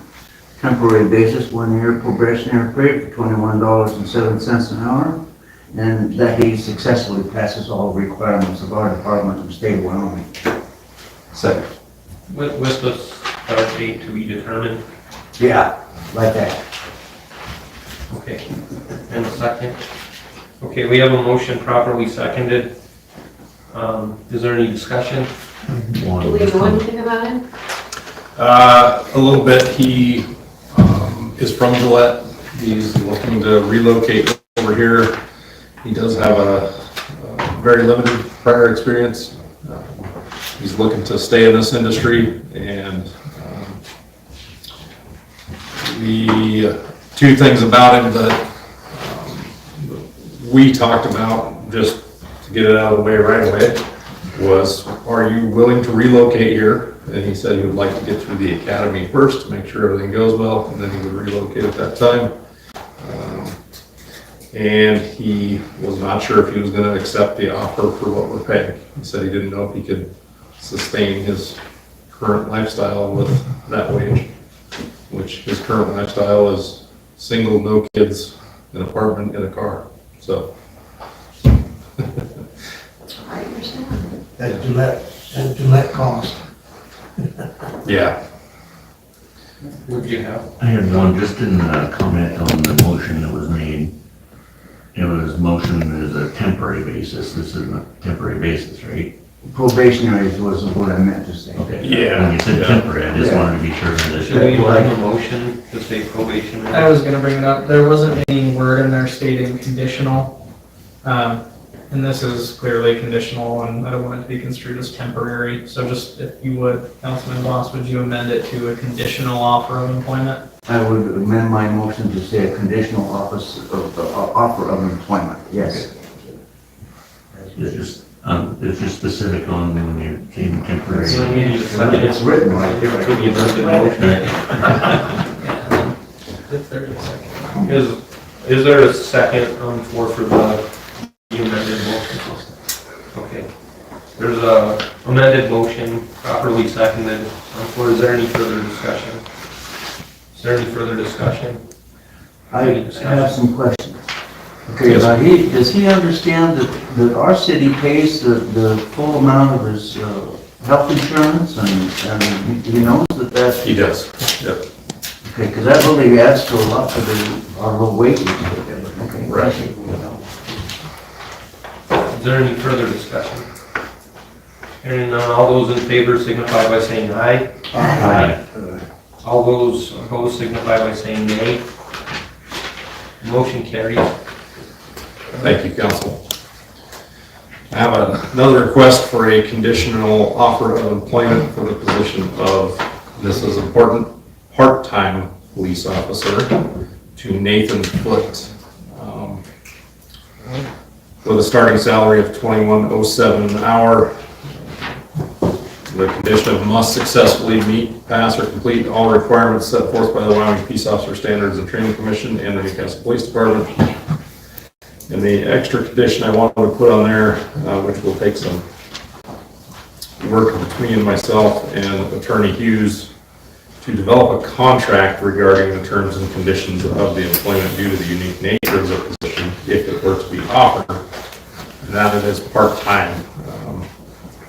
temporary basis, 1 year probationary period for $21.07 an hour, and that he successfully passes all requirements of our department in the state of Wyoming. Second. With the start date to be determined. Yeah, like that. Okay, and a second. Okay, we have a motion properly seconded. Is there any discussion? Do we know anything about him? A little bit. He is from Gillette. He's looking to relocate over here. He does have a very limited prior experience. He's looking to stay in this industry, and the two things about him that we talked about, just to get it out of the way right away, was, are you willing to relocate here? And he said he would like to get through the academy first to make sure everything goes well, and then he would relocate at that time. And he was not sure if he was going to accept the offer for what we're paying. He said he didn't know if he could sustain his current lifestyle with that wage, which his current lifestyle is single, no kids, an apartment, and a car. So. I understand. At Gillette cost. Yeah. What do you have? I had one, just in comment on the motion that was made. It was motion as a temporary basis. This is a temporary basis, right? Probationary was what I meant to say. Okay. Yeah. When you said temporary, I just wanted to be sure that. Should we like a motion to say probation? I was gonna bring it up, there wasn't any word in there stating conditional. And this is clearly conditional, and I don't want it to be construed as temporary. So just, if you would, Councilman Boss, would you amend it to a conditional offer of employment? I would amend my motion to say a conditional offer of employment, yes. It's just specific on when you're taking temporary. So we need a second. It's written right there. To the amended motion. If there is a second. Is there a second on the floor for the amended motion? Okay. There's a amended motion properly seconded on the floor. Is there any further discussion? Is there any further discussion? I have some questions. Okay, now does he understand that our city pays the full amount of his health insurance, and he knows that? He does, yep. Okay, because that really adds to a lot of our low wages. Okay. Right. Is there any further discussion? Hearing none, all those in favor signify by saying aye. Aye. All those opposed signify by saying nay. Motion carries. Thank you, Council. I have another request for a conditional offer of employment for the position of, this is important, part-time police officer to Nathan Foote, with a starting salary of $21.07 an hour. The condition of must successfully meet, pass, or complete all requirements set forth by the Wyoming Peace Officer Standards and Training Commission and the Newcastle Police Department. And the extra condition I wanted to put on there, which will take some work between myself and Attorney Hughes, to develop a contract regarding the terms and conditions of the employment due to the unique nature of the position, if it were to be offered, and that it is part-time,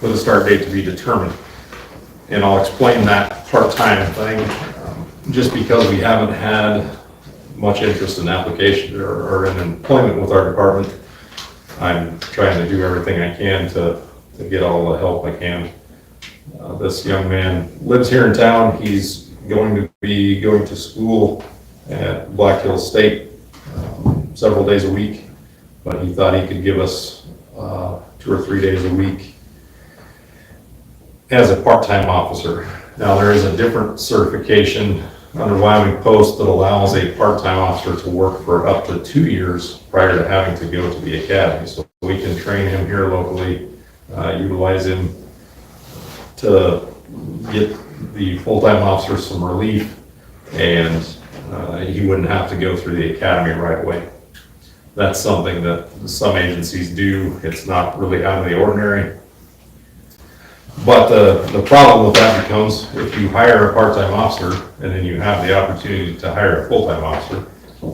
with a start date to be determined. And I'll explain that part-time thing, just because we haven't had much interest in application or in employment with our department. I'm trying to do everything I can to get all the help I can. This young man lives here in town. He's going to be going to school at Black Hills State several days a week, but he thought he could give us 2 or 3 days a week as a part-time officer. Now, there is a different certification under Wyoming Post that allows a part-time officer to work for up to 2 years prior to having to go to the academy. So we can train him here locally, utilize him to get the full-time officer some relief, and he wouldn't have to go through the academy right away. That's something that some agencies do. It's not really out of the ordinary. But the problem with that becomes if you hire a part-time officer and then you have the opportunity to hire a full-time officer,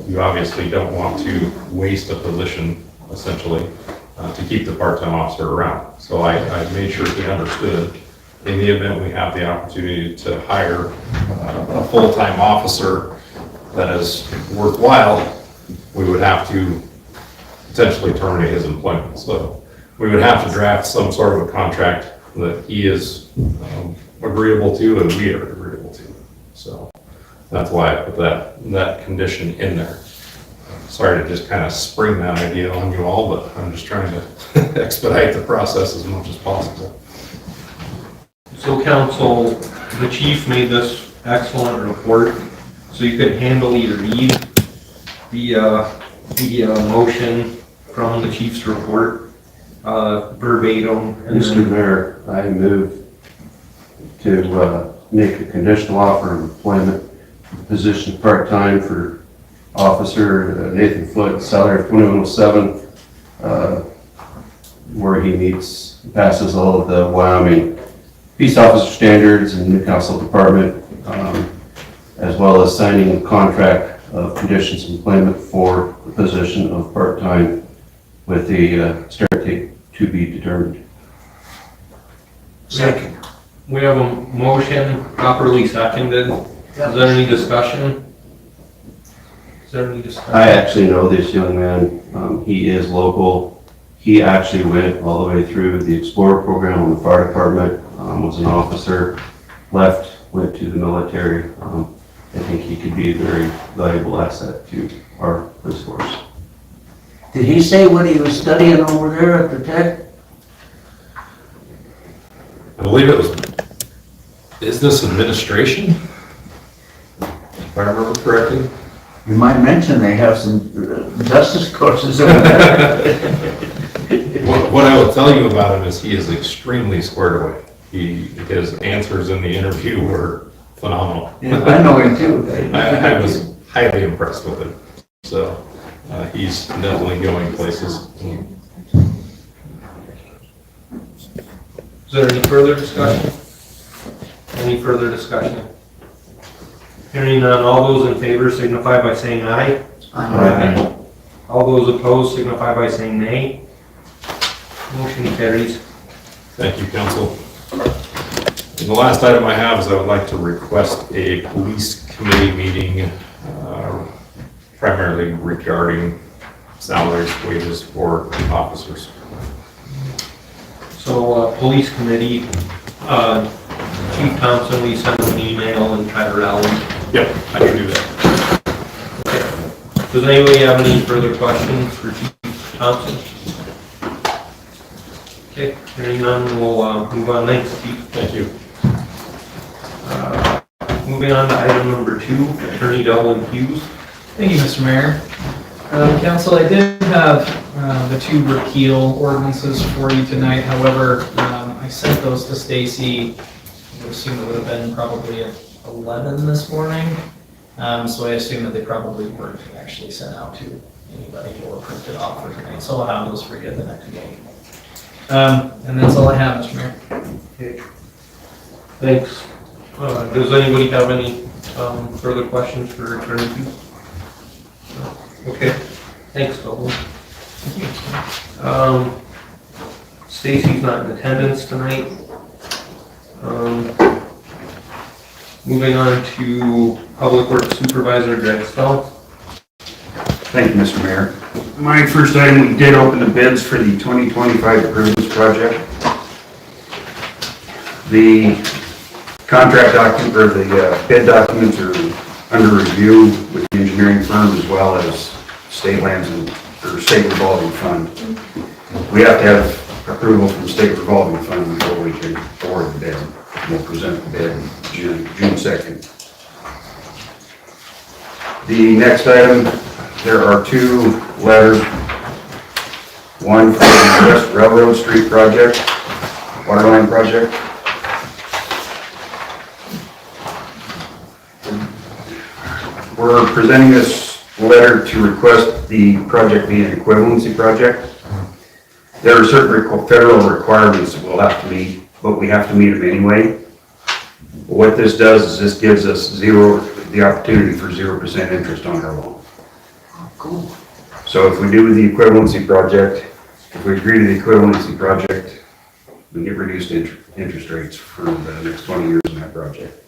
you obviously don't want to waste a position, essentially, to keep the part-time officer around. So I made sure he understood, in the event we have the opportunity to hire a full-time officer that is worthwhile, we would have to potentially terminate his employment. So we would have to draft some sort of a contract that he is agreeable to and we are agreeable to. So that's why I put that condition in there. Sorry to just kind of spring that idea on you all, but I'm just trying to expedite the process as much as possible. So council, the chief made this excellent report, so you could handle either read the motion from the chief's report verbatim. And Mr. Mayor, I move to make a conditional offer of employment for the position part-time for Officer Nathan Foote, salary of $2107, where he passes all of the Wyoming peace officer standards and Newcastle Department, as well as signing a contract of conditions of employment for the position of part-time with the start date to be determined. Second. We have a motion properly seconded. Is there any discussion? I actually know this young man. He is local. He actually went all the way through the Explorer program on the fire department, was an officer, left, went to the military. I think he could be a very valuable asset to our police force. Did he say what he was studying over there at the Tech? I believe it was business administration, if I remember correctly. You might mention they have some justice courses over there. What I will tell you about him is he is extremely squared away. His answers in the interview were phenomenal. Yeah, I know him too. I was highly impressed with him. So he's definitely going places. Is there any further discussion? Any further discussion? Hearing none, all those in favor signify by saying aye. Aye. All those opposed signify by saying nay. Motion carries. Thank you, council. And the last item I have is I would like to request a police committee meeting, primarily regarding salaries, wages for officers. So, police committee, Chief Thompson, we sent an email and try to rally. Yep, I can do that. Okay. Does anybody have any further questions for Chief Thompson? Okay, hearing none, we'll move on. Thanks, Chief. Thank you. Moving on to item number 2, Attorney Delvin Hughes. Thank you, Mr. Mayor. Council, I did have the 2 repeal ordinances for you tonight. However, I sent those to Stacy. I would assume it would have been probably at 11 this morning. So I assume that they probably weren't actually sent out to anybody or printed off for tonight. So I'll have those for you at the next meeting. And that's all I have, Mr. Mayor. Okay. Thanks. Does anybody have any further questions for Attorney Hughes? Okay. Thanks, Bill. Stacy's not in attendance tonight. Moving on to Public Works Supervisor Greg Stone. Thank you, Mr. Mayor. My first item, we did open the bids for the 2025 improvements project. The contract document, or the bid documents are under review with the engineering firm as well as state lands and, or state revolving fund. We have to have approval from state revolving fund before we can award the bid. We'll present the bid June 2nd. The next item, there are two letters. One for the West Railroad Street project, waterline project. We're presenting this letter to request the project be an equivalency project. There are certain federal requirements that we'll have to meet, but we have to meet them anyway. What this does is this gives us the opportunity for 0% interest on our loan. Cool. So if we do the equivalency project, if we agree to the equivalency project, we get reduced interest rates for the next 20 years on that project.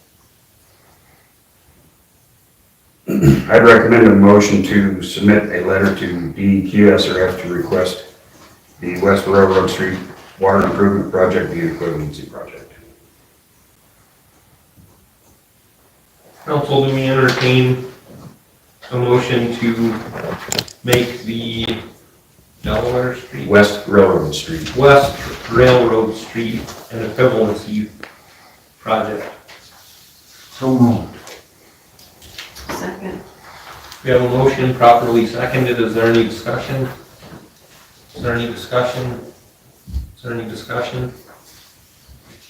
I'd recommend a motion to submit a letter to DEQSRF to request the West Railroad Street Water Improvement Project be an equivalency project. Council, do we entertain a motion to make the Delaware Street? West Railroad Street. West Railroad Street an equivalency project? So moved. Second. We have a motion properly seconded. Is there any discussion? Is there any discussion? Is there any discussion?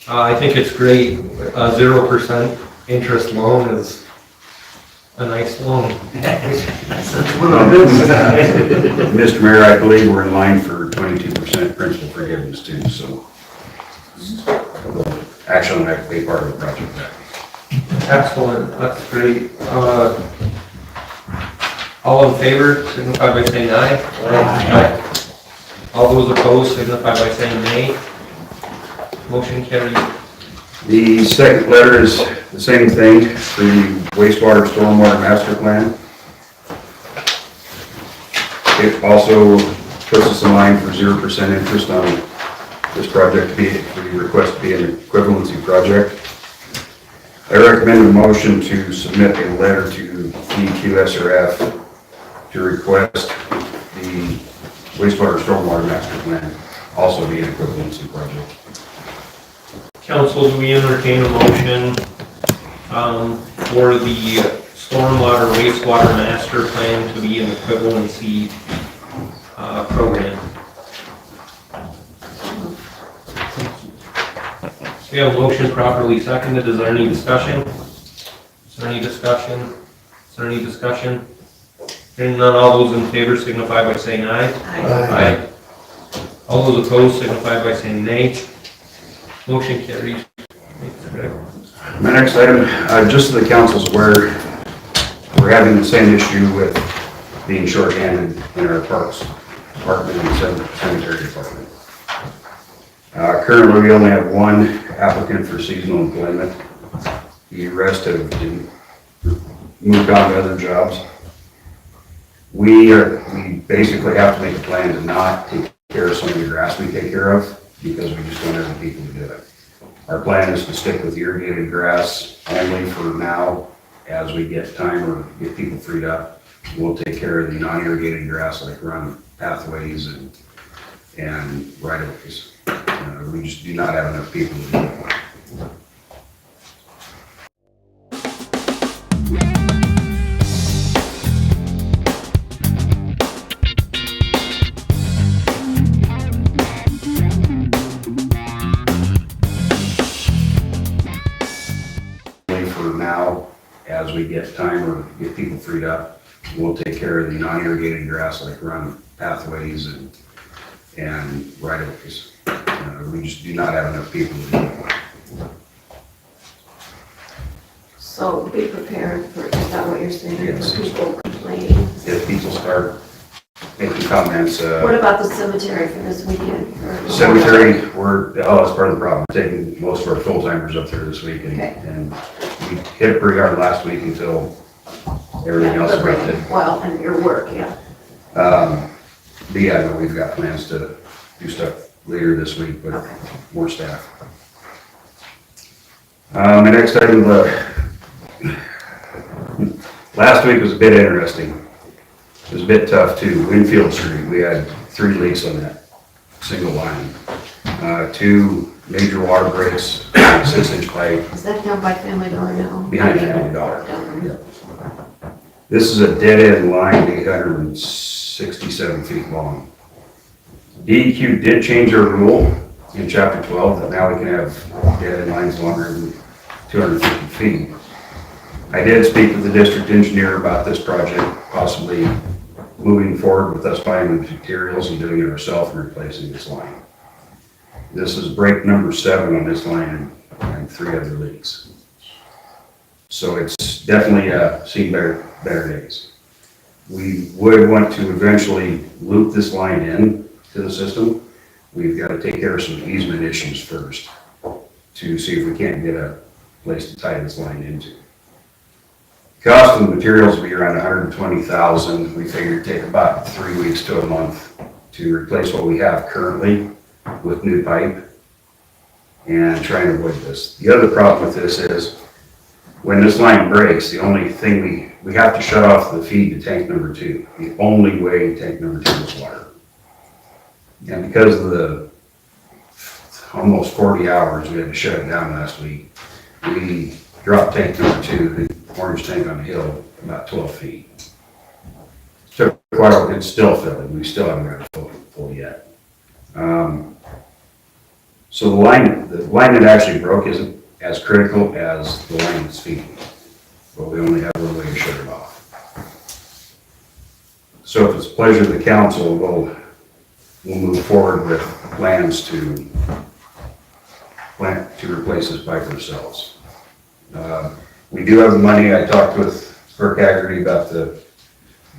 I think it's great. 0% interest loan is a nice loan. Mr. Mayor, I believe we're in line for 22% principal forgiveness too, so actually I have to pay part of the project back. Excellent, that's great. All in favor, signify by saying aye. Aye. All those opposed, signify by saying nay. Motion carried. The second letter is the same thing for the wastewater stormwater master plan. It also puts us in line for 0% interest on this project the request to be an equivalency project. I recommend a motion to submit a letter to DEQSRF to request the wastewater stormwater master plan also be an equivalency project. Council, do we entertain a motion for the stormwater wastewater master plan to be an equivalency program? We have a motion properly seconded. Is there any discussion? Is there any discussion? Is there any discussion? Hearing none, all those in favor signify by saying aye. Aye. All those opposed signify by saying nay. Motion carries. My next item, just so the council's aware, we're having the same issue with being short-handed in our parks department and cemetery department. Currently, we only have one applicant for seasonal employment. The rest have moved on to other jobs. We basically have to make a plan to not take care of some of the grass we take care of because we just don't have the people to do it. Our plan is to stick with irrigated grass only for now. As we get time or get people freed up, we'll take care of the non-irrigated grass like run pathways and right-of-ways. We just do not have enough people to do it. For now, as we get time or get people freed up, we'll take care of the non-irrigated grass like run pathways and right-of-ways. We just do not have enough people to do it. So be prepared for, is that what you're saying? Yes. For people complaining? If people start making comments, What about the cemetery for this weekend? cemetery, that's part of the problem. We're taking most of our full-timers up there this week and we hit it pretty hard last week until everything else erupted. Well, and your work, yeah. But yeah, no, we've got plans to do stuff later this week with more staff. My next item, last week was a bit interesting. It was a bit tough too. Winfield Street, we had 3 leaks on that single line. 2 major water breaks, 6-inch pipe Is that down by Family Dollar now? behind Family Dollar. This is a dead-end line, 867 feet long. DEQ did change their rule in chapter 12 that now we can have dead-end lines longer than 250 feet. I did speak with the district engineer about this project, possibly moving forward with us buying the materials and doing it ourselves and replacing this line. This is break number 7 on this line and 3 other leaks. So it's definitely seen better days. We would want to eventually loop this line in to the system. We've got to take care of some easement issues first to see if we can't get a place to tie this line into. Cost of the materials will be around $120,000. We figure it'd take about 3 weeks to a month to replace what we have currently with new pipe and try and avoid this. The other problem with this is when this line breaks, the only thing we have to shut off the feed to tank number 2. The only way tank number 2 is water. And because of the almost 40 hours we had to shut it down last week, we dropped tank number 2, the orange tank on the hill, about 12 feet. Took quite a while, it's still filling, we still haven't got it full yet. So the line that actually broke isn't as critical as the line that's feeding, but we only have one way to shut it off. So if it's the pleasure of the council, we'll move forward with plans to replace this pipe ourselves. We do have the money. I talked with Burke Haggerty about the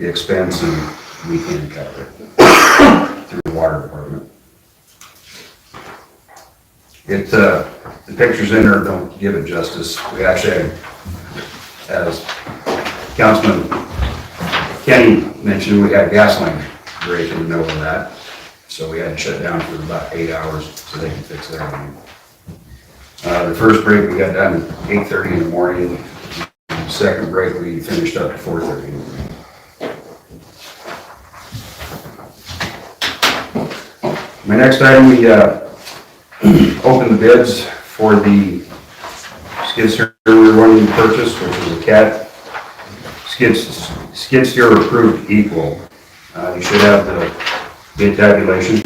expense, and we can cover it through the water department. The pictures in there don't give it justice. We actually had, as Councilman Kenny mentioned, we had a gas line break in the middle of that. So we had to shut down for about 8 hours so they can fix their line. The first break we got done at 8:30 in the morning. The second break we finished up at 4:30 in the morning. My next item, we opened the bids for the skid steer we were wanting to purchase, which was a CAT skid steer approved equal. You should have the bid tabulation.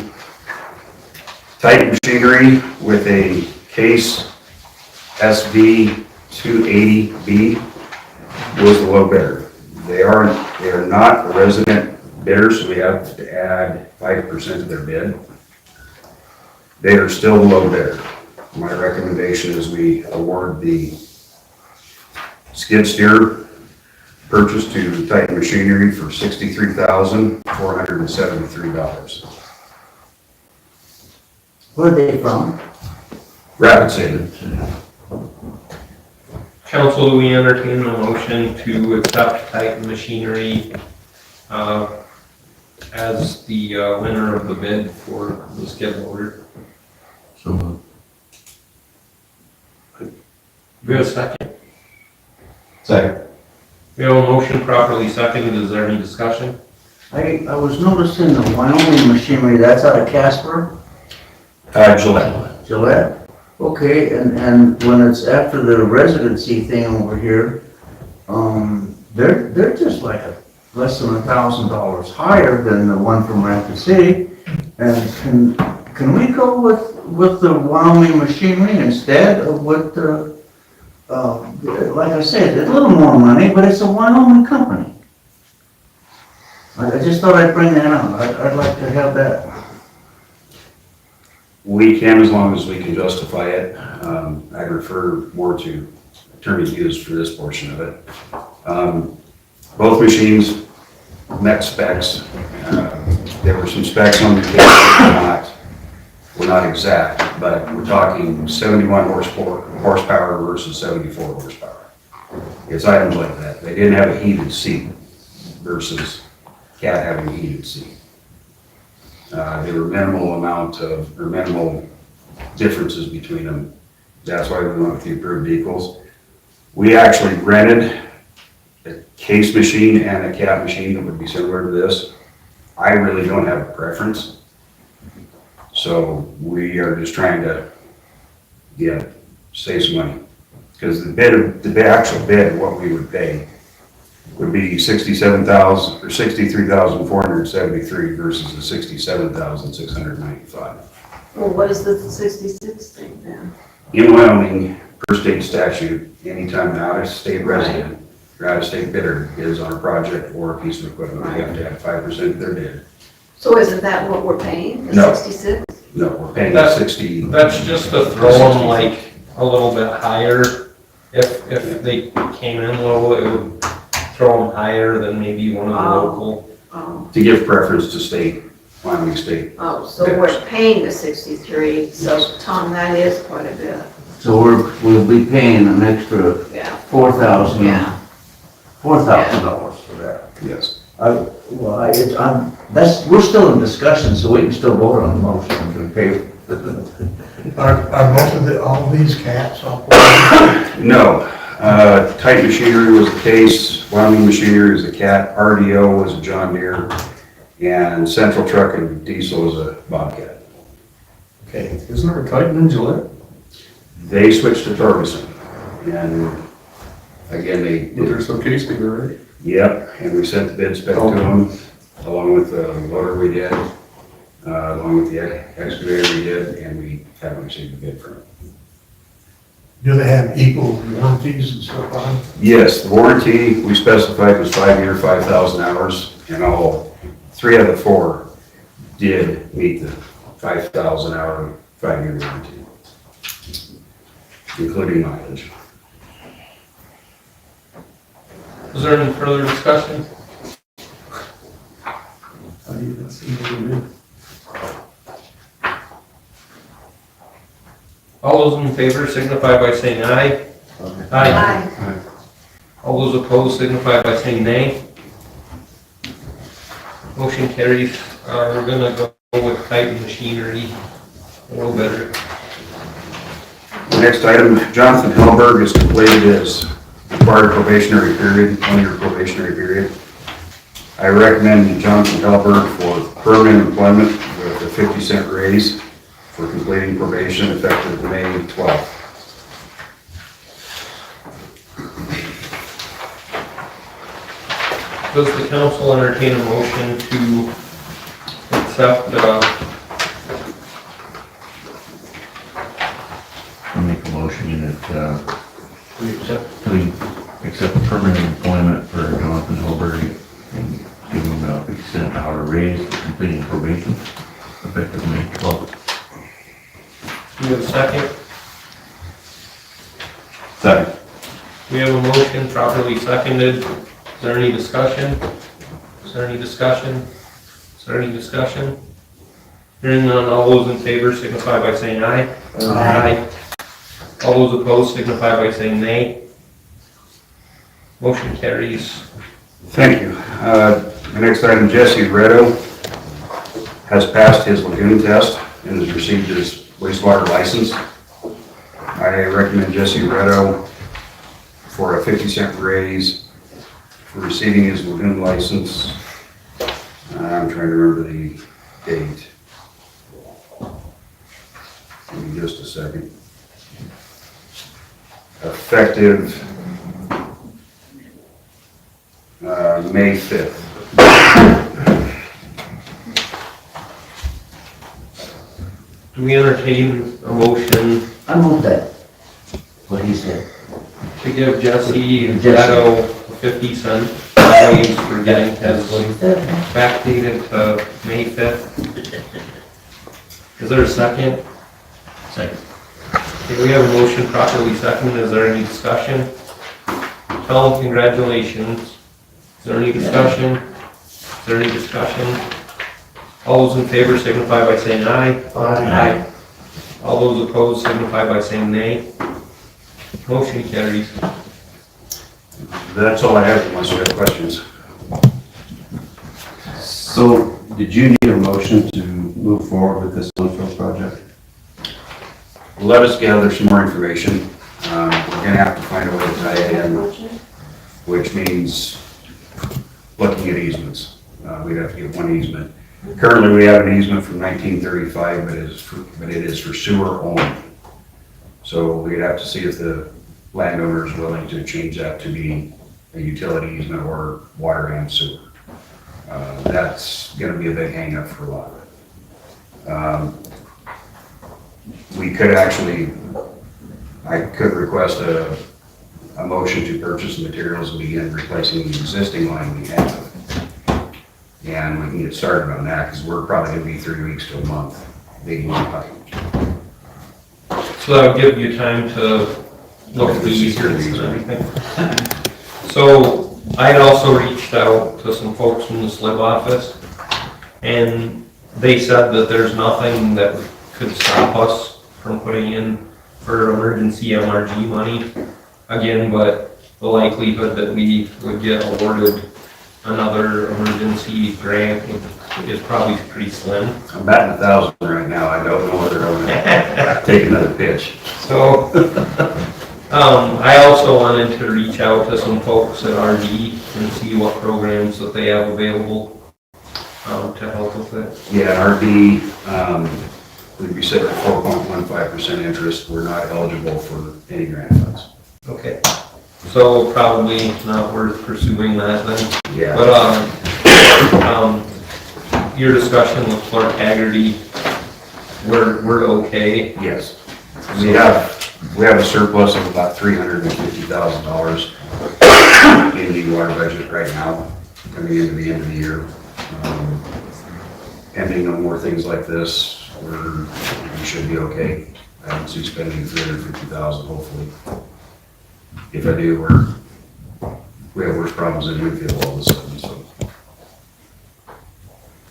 Titan Machinery with a Case SV 280B was the low bidder. They are not a resident bidder, so we have to add 5% of their bid. They are still the low bidder. My recommendation is we award the skid steer purchase to Titan Machinery for $63,473. Where are they from? Rapid City. Council, do we entertain a motion to accept Titan Machinery as the winner of the bid for the skid loader? So Do we have a second? Second. We have a motion properly seconded. Is there any discussion? I was noticing the Wyoming machinery, that's out of Casper? Gillette. Gillette? Okay, and when it's after the residency thing over here, they're just like less than $1,000 higher than the one from Rapid City. And can we go with the Wyoming machinery instead of what the, like I said, it's a little more money, but it's a Wyoming company. I just thought I'd bring that up. I'd like to have that. We can, as long as we can justify it. I refer more to Attorney Hughes for this portion of it. Both machines met specs. There were some specs on the case that were not exact, but we're talking 71 horsepower versus 74 horsepower. It's items like that. They didn't have a heated seat versus CAT having a heated seat. There were minimal differences between them. That's why we went with the approved equals. We actually rented a case machine and a CAT machine that would be similar to this. I really don't have a preference. So we are just trying to, save some money. Because the actual bid, what we would pay, would be $67,000 or $63,473 versus the $67,695. Well, what is the 66 thing then? In Wyoming, per state statute, anytime an out-of-state resident or out-of-state bidder is on a project or a piece of equipment, they have to have 5% of their bid. So isn't that what we're paying, the No. 66? No, we're paying That's- 60. That's just to throw them like a little bit higher. If they came in low, it would throw them higher than maybe one of the local. Oh, To give preference to state, Wyoming State. oh, so we're paying the 63, so Tom, that is quite a bit. So we'll be paying an extra Yeah. $4,000 Yeah. for that. Yes. We're still in discussion, so we can still vote on the motion to pay. Are most of all these cats operating? No, Titan Machinery was the case, Wyoming Machinery is a CAT, RDO was a John Deere, and Central Truck and Diesel was a Bobcat. Okay. Isn't there a Titan in Gillette? They switched to Torgerson, and again, But there's some case figure, right? Yep, and we sent the bid spec to them, along with the loader we did, along with the excavator we did, and we haven't received a bid from it. Do they have equal warranties and stuff on them? Yes, the warranty we specified was 5-year, 5,000 hours, and all 3 out of the 4 did meet the 5,000 hour, 5-year warranty, including mileage. Is there any further discussion? All those in favor signify by saying aye. Aye. All those opposed signify by saying nay. Motion carries. We're gonna go with Titan Machinery, a little better. The next item, Jonathan Hellberg has completed his required probationary period, 1-year probationary period. I recommend Jonathan Hellberg for permanent employment with a 50-cent raise for completing probation effective May 12th. Does the council entertain a motion to accept, I'll make a motion that, we accept permanent employment for Jonathan Holberg and give him a 50-cent hour raise for completing probation effective May 12th. do we have a second? Second. We have a motion properly seconded. Is there any discussion? Is there any discussion? Is there any discussion? Hearing none, all those in favor signify by saying aye. Aye. All those opposed signify by saying nay. Motion carries. Thank you. The next item, Jesse Redo has passed his lagoon test and has received his wastewater license. I recommend Jesse Redo for a 50-cent raise for receiving his lagoon license. I'm trying to remember the date. Give me just a second. Effective May 5th. Do we entertain a motion I moved that, what he said. to give Jesse Jesse. Gatto a 50-cent raise for getting his backdated to May 5th? Is there a second? Second. Okay, we have a motion properly seconded. Is there any discussion? Tell him congratulations. Is there any discussion? Is there any discussion? All those in favor signify by saying aye. Aye. All those opposed signify by saying nay. Motion carries. That's all I have unless you have questions. So, did you need a motion to move forward with this landfill project? Let us gather some more information. We're gonna have to find a way to tie it in, which means looking at easements. We'd have to get one easement. Currently, we have an easement from 1935, but it is for sewer only. So we'd have to see if the landowner is willing to change that to be a utility easement or water and sewer. That's gonna be a big hangup for a lot of it. We could actually, I could request a motion to purchase the materials and begin replacing the existing line we have. And we can get started on that, because we're probably gonna be 3 weeks to a month digging the pipe. So that'll give you time to look at the easements and everything. So I had also reached out to some folks from the SLIB office, and they said that there's nothing that could stop us from putting in for emergency MRG money again, but the likelihood that we would get awarded another emergency grant is probably pretty slim. I'm batting 1,000 right now. I don't know whether I'm gonna take another pitch. So, I also wanted to reach out to some folks at RD and see what programs that they have available, to help with it. Yeah, RD, we'd be sitting at 4.15% interest. We're not eligible for any grant funds. Okay, so probably not worth pursuing that then. Yeah. But, your discussion with Clark Haggerty, we're okay? Yes. We have a surplus of about $350,000 in the water budget right now, coming into the end of the year. Pending no more things like this, we should be okay. I don't see spending $350,000 hopefully. If I do, we have worse problems than we feel all of a sudden, so.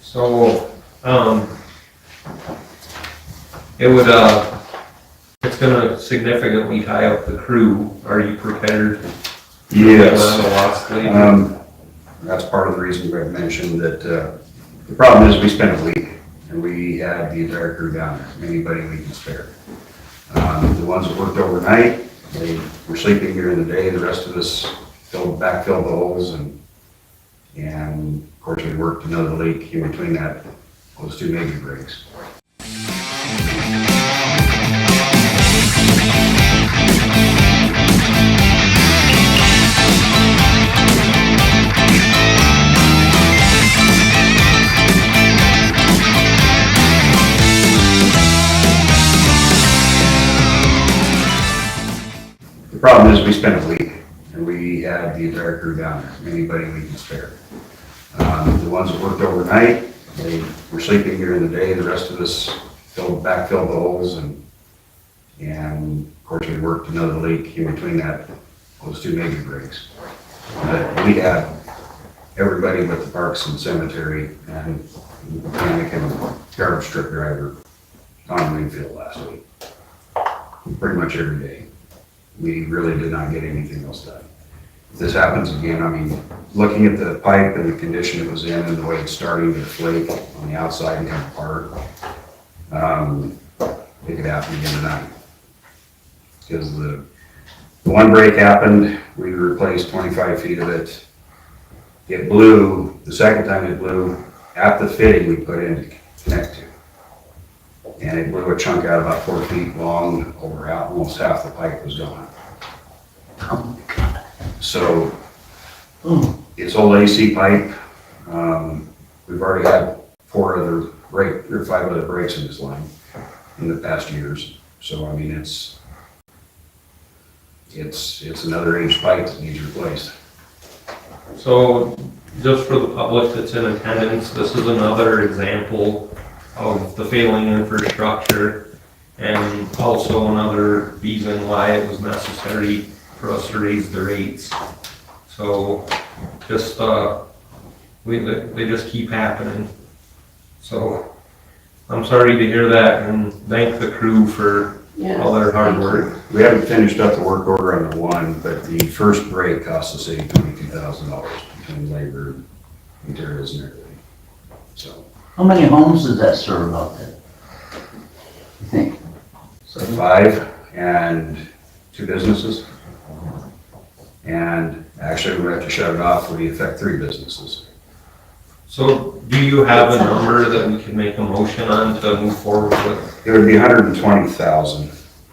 So, it would, it's gonna significantly tie up the crew. Are you prepared? Yes. That's part of the reason Greg mentioned that, the problem is we spent a week and we had the entire crew down there, anybody we can spare. The ones that worked overnight, they were sleeping during the day, the rest of us backfilled the holes and of course we worked another leak in between those two major breaks. The problem is we spent a week and we had the entire crew down there, anybody we can spare. The ones that worked overnight, they were sleeping during the day, the rest of us backfilled the holes and of course we worked another leak in between those two major breaks. But we had everybody but the parks and cemetery and the mechanic and garbage truck driver on Wingfield last week. Pretty much every day. We really did not get anything else done. If this happens again, I mean, looking at the pipe and the condition it was in and the way it's starting to flake on the outside and come apart, it could happen again tonight. Because the one break happened, we replaced 25 feet of it. It blew, the second time it blew at the fitting we put in to connect to. And it blew a chunk out about 4 feet long, over out, almost half the pipe was gone. So, it's old AC pipe. We've already had 5 other breaks in this line in the past years. So, I mean, it's another aged pipe that needs replaced. So, just for the public that's in attendance, this is another example of the failing infrastructure and also another reason why it was necessary for us to raise the rates. So just, they just keep happening. So I'm sorry to hear that and thank the crew for all their hard work. We haven't finished up the work order on the one, but the first break cost the city $22,000 between labor, materials and everything. So. How many homes does that serve out there? You think? So 5 and 2 businesses. And actually we have to shut it off, we affect 3 businesses. So do you have a number that we can make a motion on to move forward with, It would be 120,000.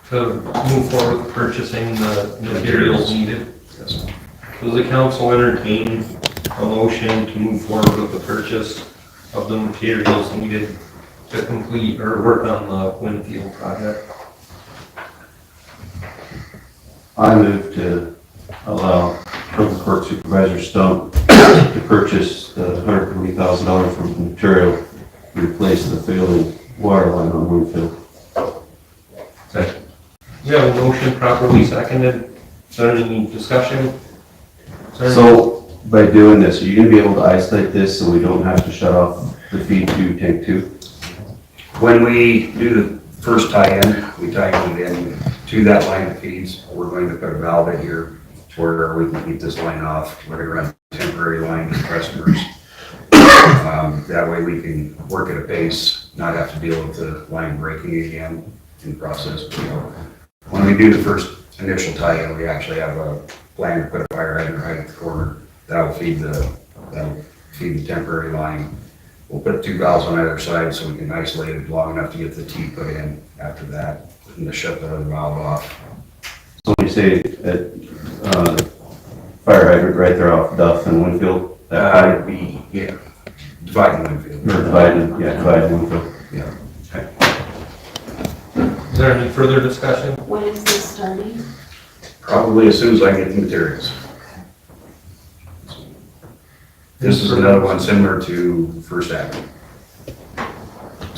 to move forward with purchasing the materials needed? Yes. Does the council entertain a motion to move forward with the purchase of the materials needed to complete or work on the Winfield project? I move to allow Public Works Supervisor Stump to purchase the $120,000 worth of material to replace the failing water line on Winfield. Second. We have a motion properly seconded. Is there any discussion? Is there any- So by doing this, are you gonna be able to isolate this so we don't have to shut off the feed to tank 2? When we do the first tie-in, we tie it in to that line that feeds. We're going to put a valve in here to where we can keep this line off. We're going to run a temporary line to customers. That way we can work at a pace, not have to deal with the line breaking again in the process. But, you know, when we do the first initial tie-in, we actually have a plan to put a fire hydrant right at the corner. That'll feed the temporary line. We'll put 2 valves on either side so we can isolate it long enough to get the T put in after that, and to shut the other valve off. So when you say that, fire hydrant right there off Duff and Winfield? That pipe? Yeah, dividing Winfield. Or dividing Winfield. Yeah. Is there any further discussion? When is this starting? Probably as soon as I get the materials. This is another one similar to First Avenue.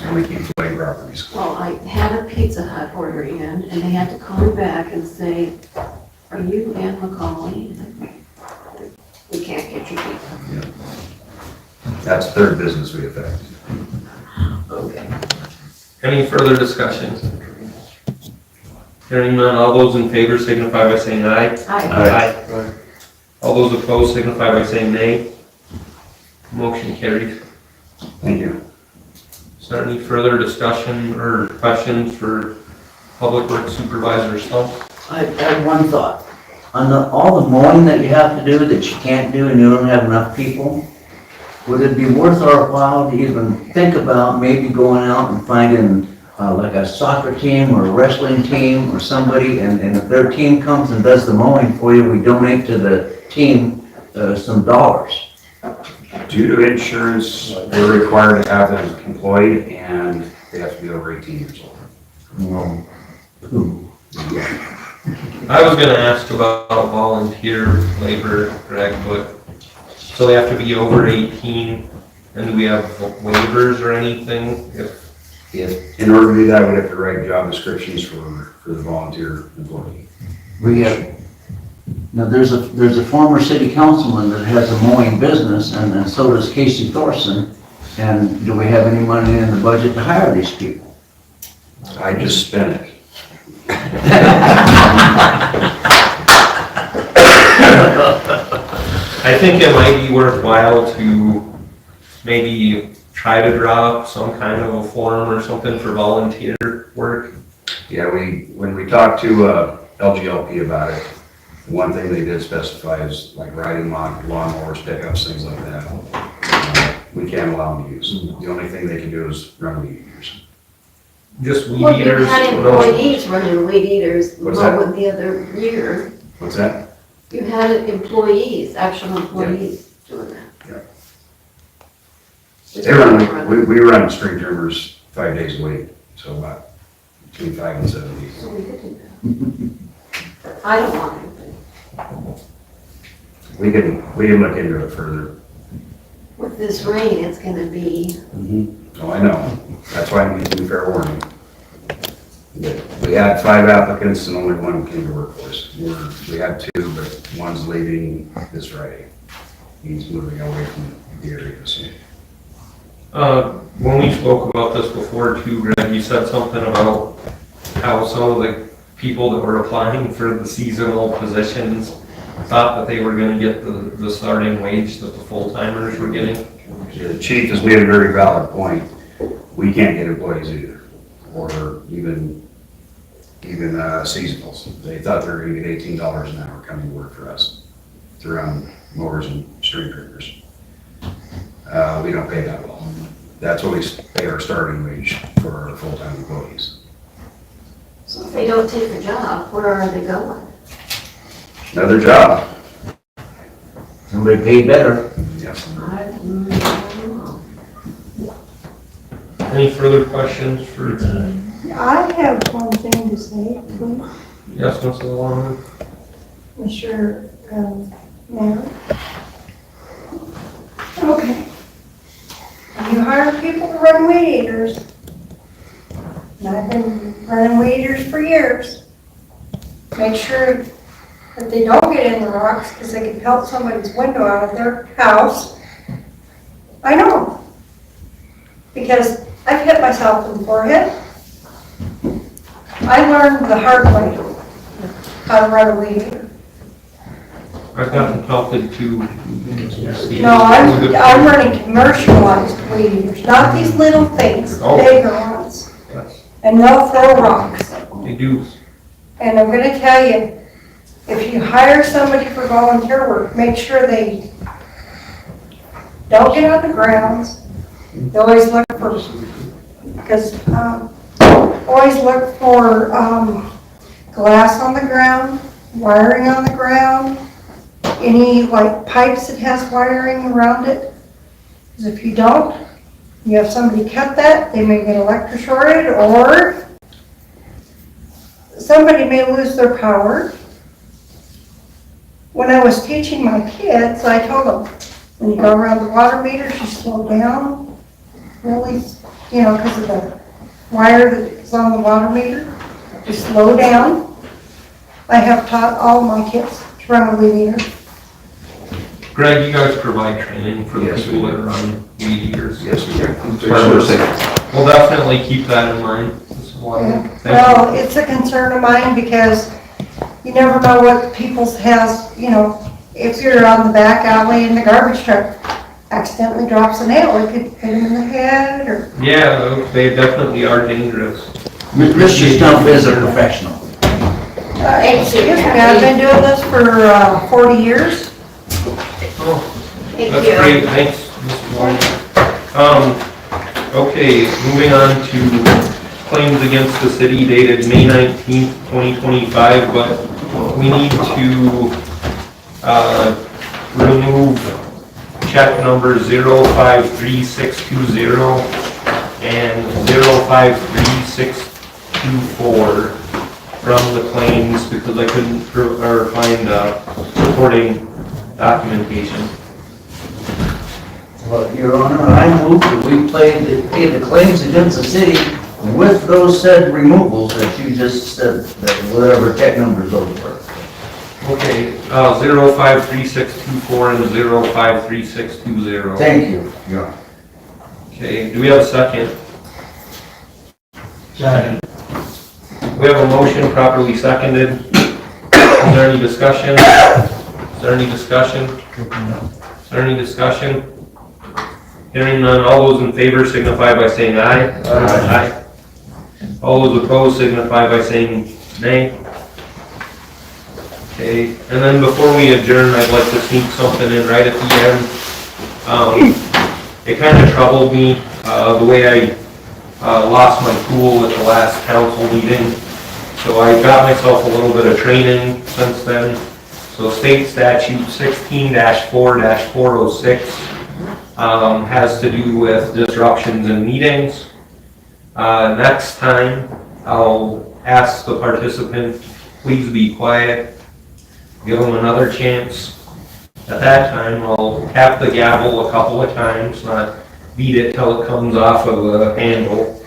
And we keep flight properties. Well, I had a Pizza Hut order in, and they had to call me back and say, are you Ann McCauley? We can't get your pizza. That's the third business we affect. Okay. Any further discussion? Hearing none, all those in favor signify by saying aye. Aye. All those opposed signify by saying nay. Motion carries. Thank you. Is there any further discussion or questions for Public Works Supervisor Stump? I have one thought. On all the mowing that you have to do that you can't do and you don't have enough people, would it be worth our while to even think about maybe going out and finding like a soccer team or a wrestling team or somebody, and if their team comes and does the mowing for you, we donate to the team some dollars? Due to insurance, we're required to have them employed and they have to be over 18 years old. I was gonna ask about volunteer labor, Greg, but, so they have to be over 18, and do we have waivers or anything? If, in order to do that, we'd have to write job descriptions for the volunteer employee. We have, now there's a former city councilman that has a mowing business, and so does Casey Thorson. And do we have any money in the budget to hire these people? I just spent it. I think it might be worthwhile to maybe try to draw up some kind of a form or something for volunteer work. Yeah, when we talked to LGLP about it, one thing they did specify is like riding lawnmowers, pickups, things like that. We can't allow them to use. The only thing they can do is run weed eaters. Just weed Well, you eaters? had employees running weed eaters What's that? mowing the other year. What's that? You had employees, actual employees doing that. They run, we run string trimmers 5 days a week, so about between 5 and 7 days. So we could do that. I don't want anything. We can look into it further. With this rain, it's gonna be, Oh, I know. That's why I'm giving you fair warning. We had 5 applicants and only 1 came to work for us. We had 2, but one's leaving this Friday. He's moving away from the area, so. When we spoke about this before too, Greg, you said something about how some of the people that were applying for the seasonal positions thought that they were gonna get the starting wage that the full-timers were getting. The chief has made a very valid point. We can't get employees either, or even seasonals. They thought they were gonna get $18 an hour coming to work for us to run mowers and string trimmers. We don't pay that well. That's what we pay our starting wage for our full-time employees. So if they don't take the job, where are they going? Another job. Somebody paid better. Yes. I don't know. Any further questions for, I have one thing to say, please, yes, Mrs. Longman? Mr. Mayor. Okay. You hire people to run weed eaters. And I've been running weed eaters for years. Make sure that they don't get in the rocks because they can pelt somebody's window out of their house. I know. Because I've hit myself in the forehead. I learned the hard way how to run a weed eater. I've gotten pelted too. No, I'm running commercialized weed eaters, not these little things, Oh. bigger ones. Yes, And they'll throw rocks. they do. And I'm gonna tell you, if you hire somebody for volunteer work, make sure they don't get on the grounds. They always look for, because, always look for, glass on the ground, wiring on the ground, any like pipes that has wiring around it. Because if you don't, you have somebody cut that, they may get electrocuted, or somebody may lose their power. When I was teaching my kids, I told them, when you go around the water meters, you slow down, really, because of the wire that is on the water meter, you slow down. I have taught all my kids to run a weed meter. Greg, you guys provide training for the Yes, we people do. that run weed eaters? Yes, we do. We'll definitely keep that in mind. Mrs. Longman. Thank Well, it's a concern of mine because you never know what people's has, if you're on the back alley and the garbage truck accidentally drops a nail, it could hit them in the head or. you. Yeah, they definitely are dangerous. Mr. Stump is a professional. Excuse me, I've been doing this for 40 years. Oh, Thank that's you. great, thanks, Mrs. Longman. Okay, moving on to claims against the city dated May 19th, 2025, but we need to remove check number 053620 and 053624 from the claims because I couldn't find supporting documentation. Well, Your Honor, I move that we pay the claims against the city with those said removals that you just said, that whatever check numbers those were. Okay, 053624 and 053620. Thank you, Your Honor. Okay, do we have a second? Second. We have a motion properly seconded. Is there any discussion? Is there any discussion? Is there any discussion? Hearing none, all those in favor signify by saying aye. Aye. All those opposed signify by saying nay. Okay, and then before we adjourn, I'd like to sneak something in right at the end. It kind of troubled me, the way I lost my pool at the last council meeting. So I got myself a little bit of training since then. So state statute 16-4-406 has to do with disruptions in meetings. Next time, I'll ask the participant, please be quiet. Give them another chance. At that time, I'll tap the gavel a couple of times, not beat it till it comes off of the handle.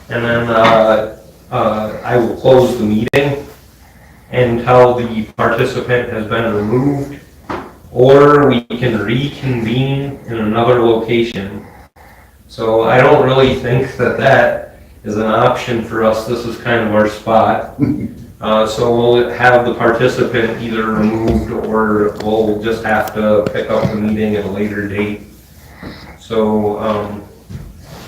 And then I will close the meeting until the participant has been removed, or we can reconvene in another location. So I don't really think that is an option for us. This is kind of our spot. So we'll have the participant either removed or we'll just have to pick up the meeting at a later date. So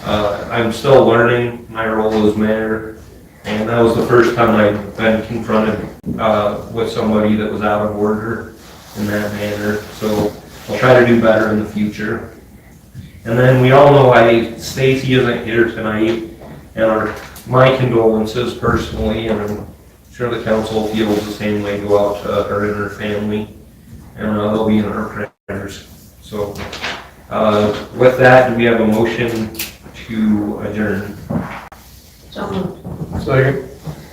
I'm still learning my role as mayor, and that was the first time I've been confronted with somebody that was out of order in that manner. So I'll try to do better in the future. And then we all know Stacy isn't here tonight, and my condolences personally, and I'm sure the council feels the same way, go out to her and her family, and they'll be in our prayers. So, with that, do we have a motion to adjourn? So moved. Second.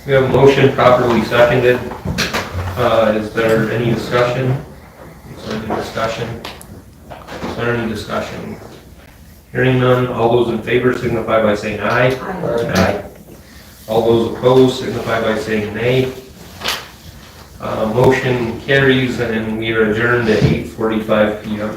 We have a motion properly seconded. Is there any discussion? Is there any discussion? Is there any discussion? Hearing none, all those in favor signify by saying aye. Aye. All those opposed signify by saying nay. Motion carries, and we are adjourned at 8:45 p.m.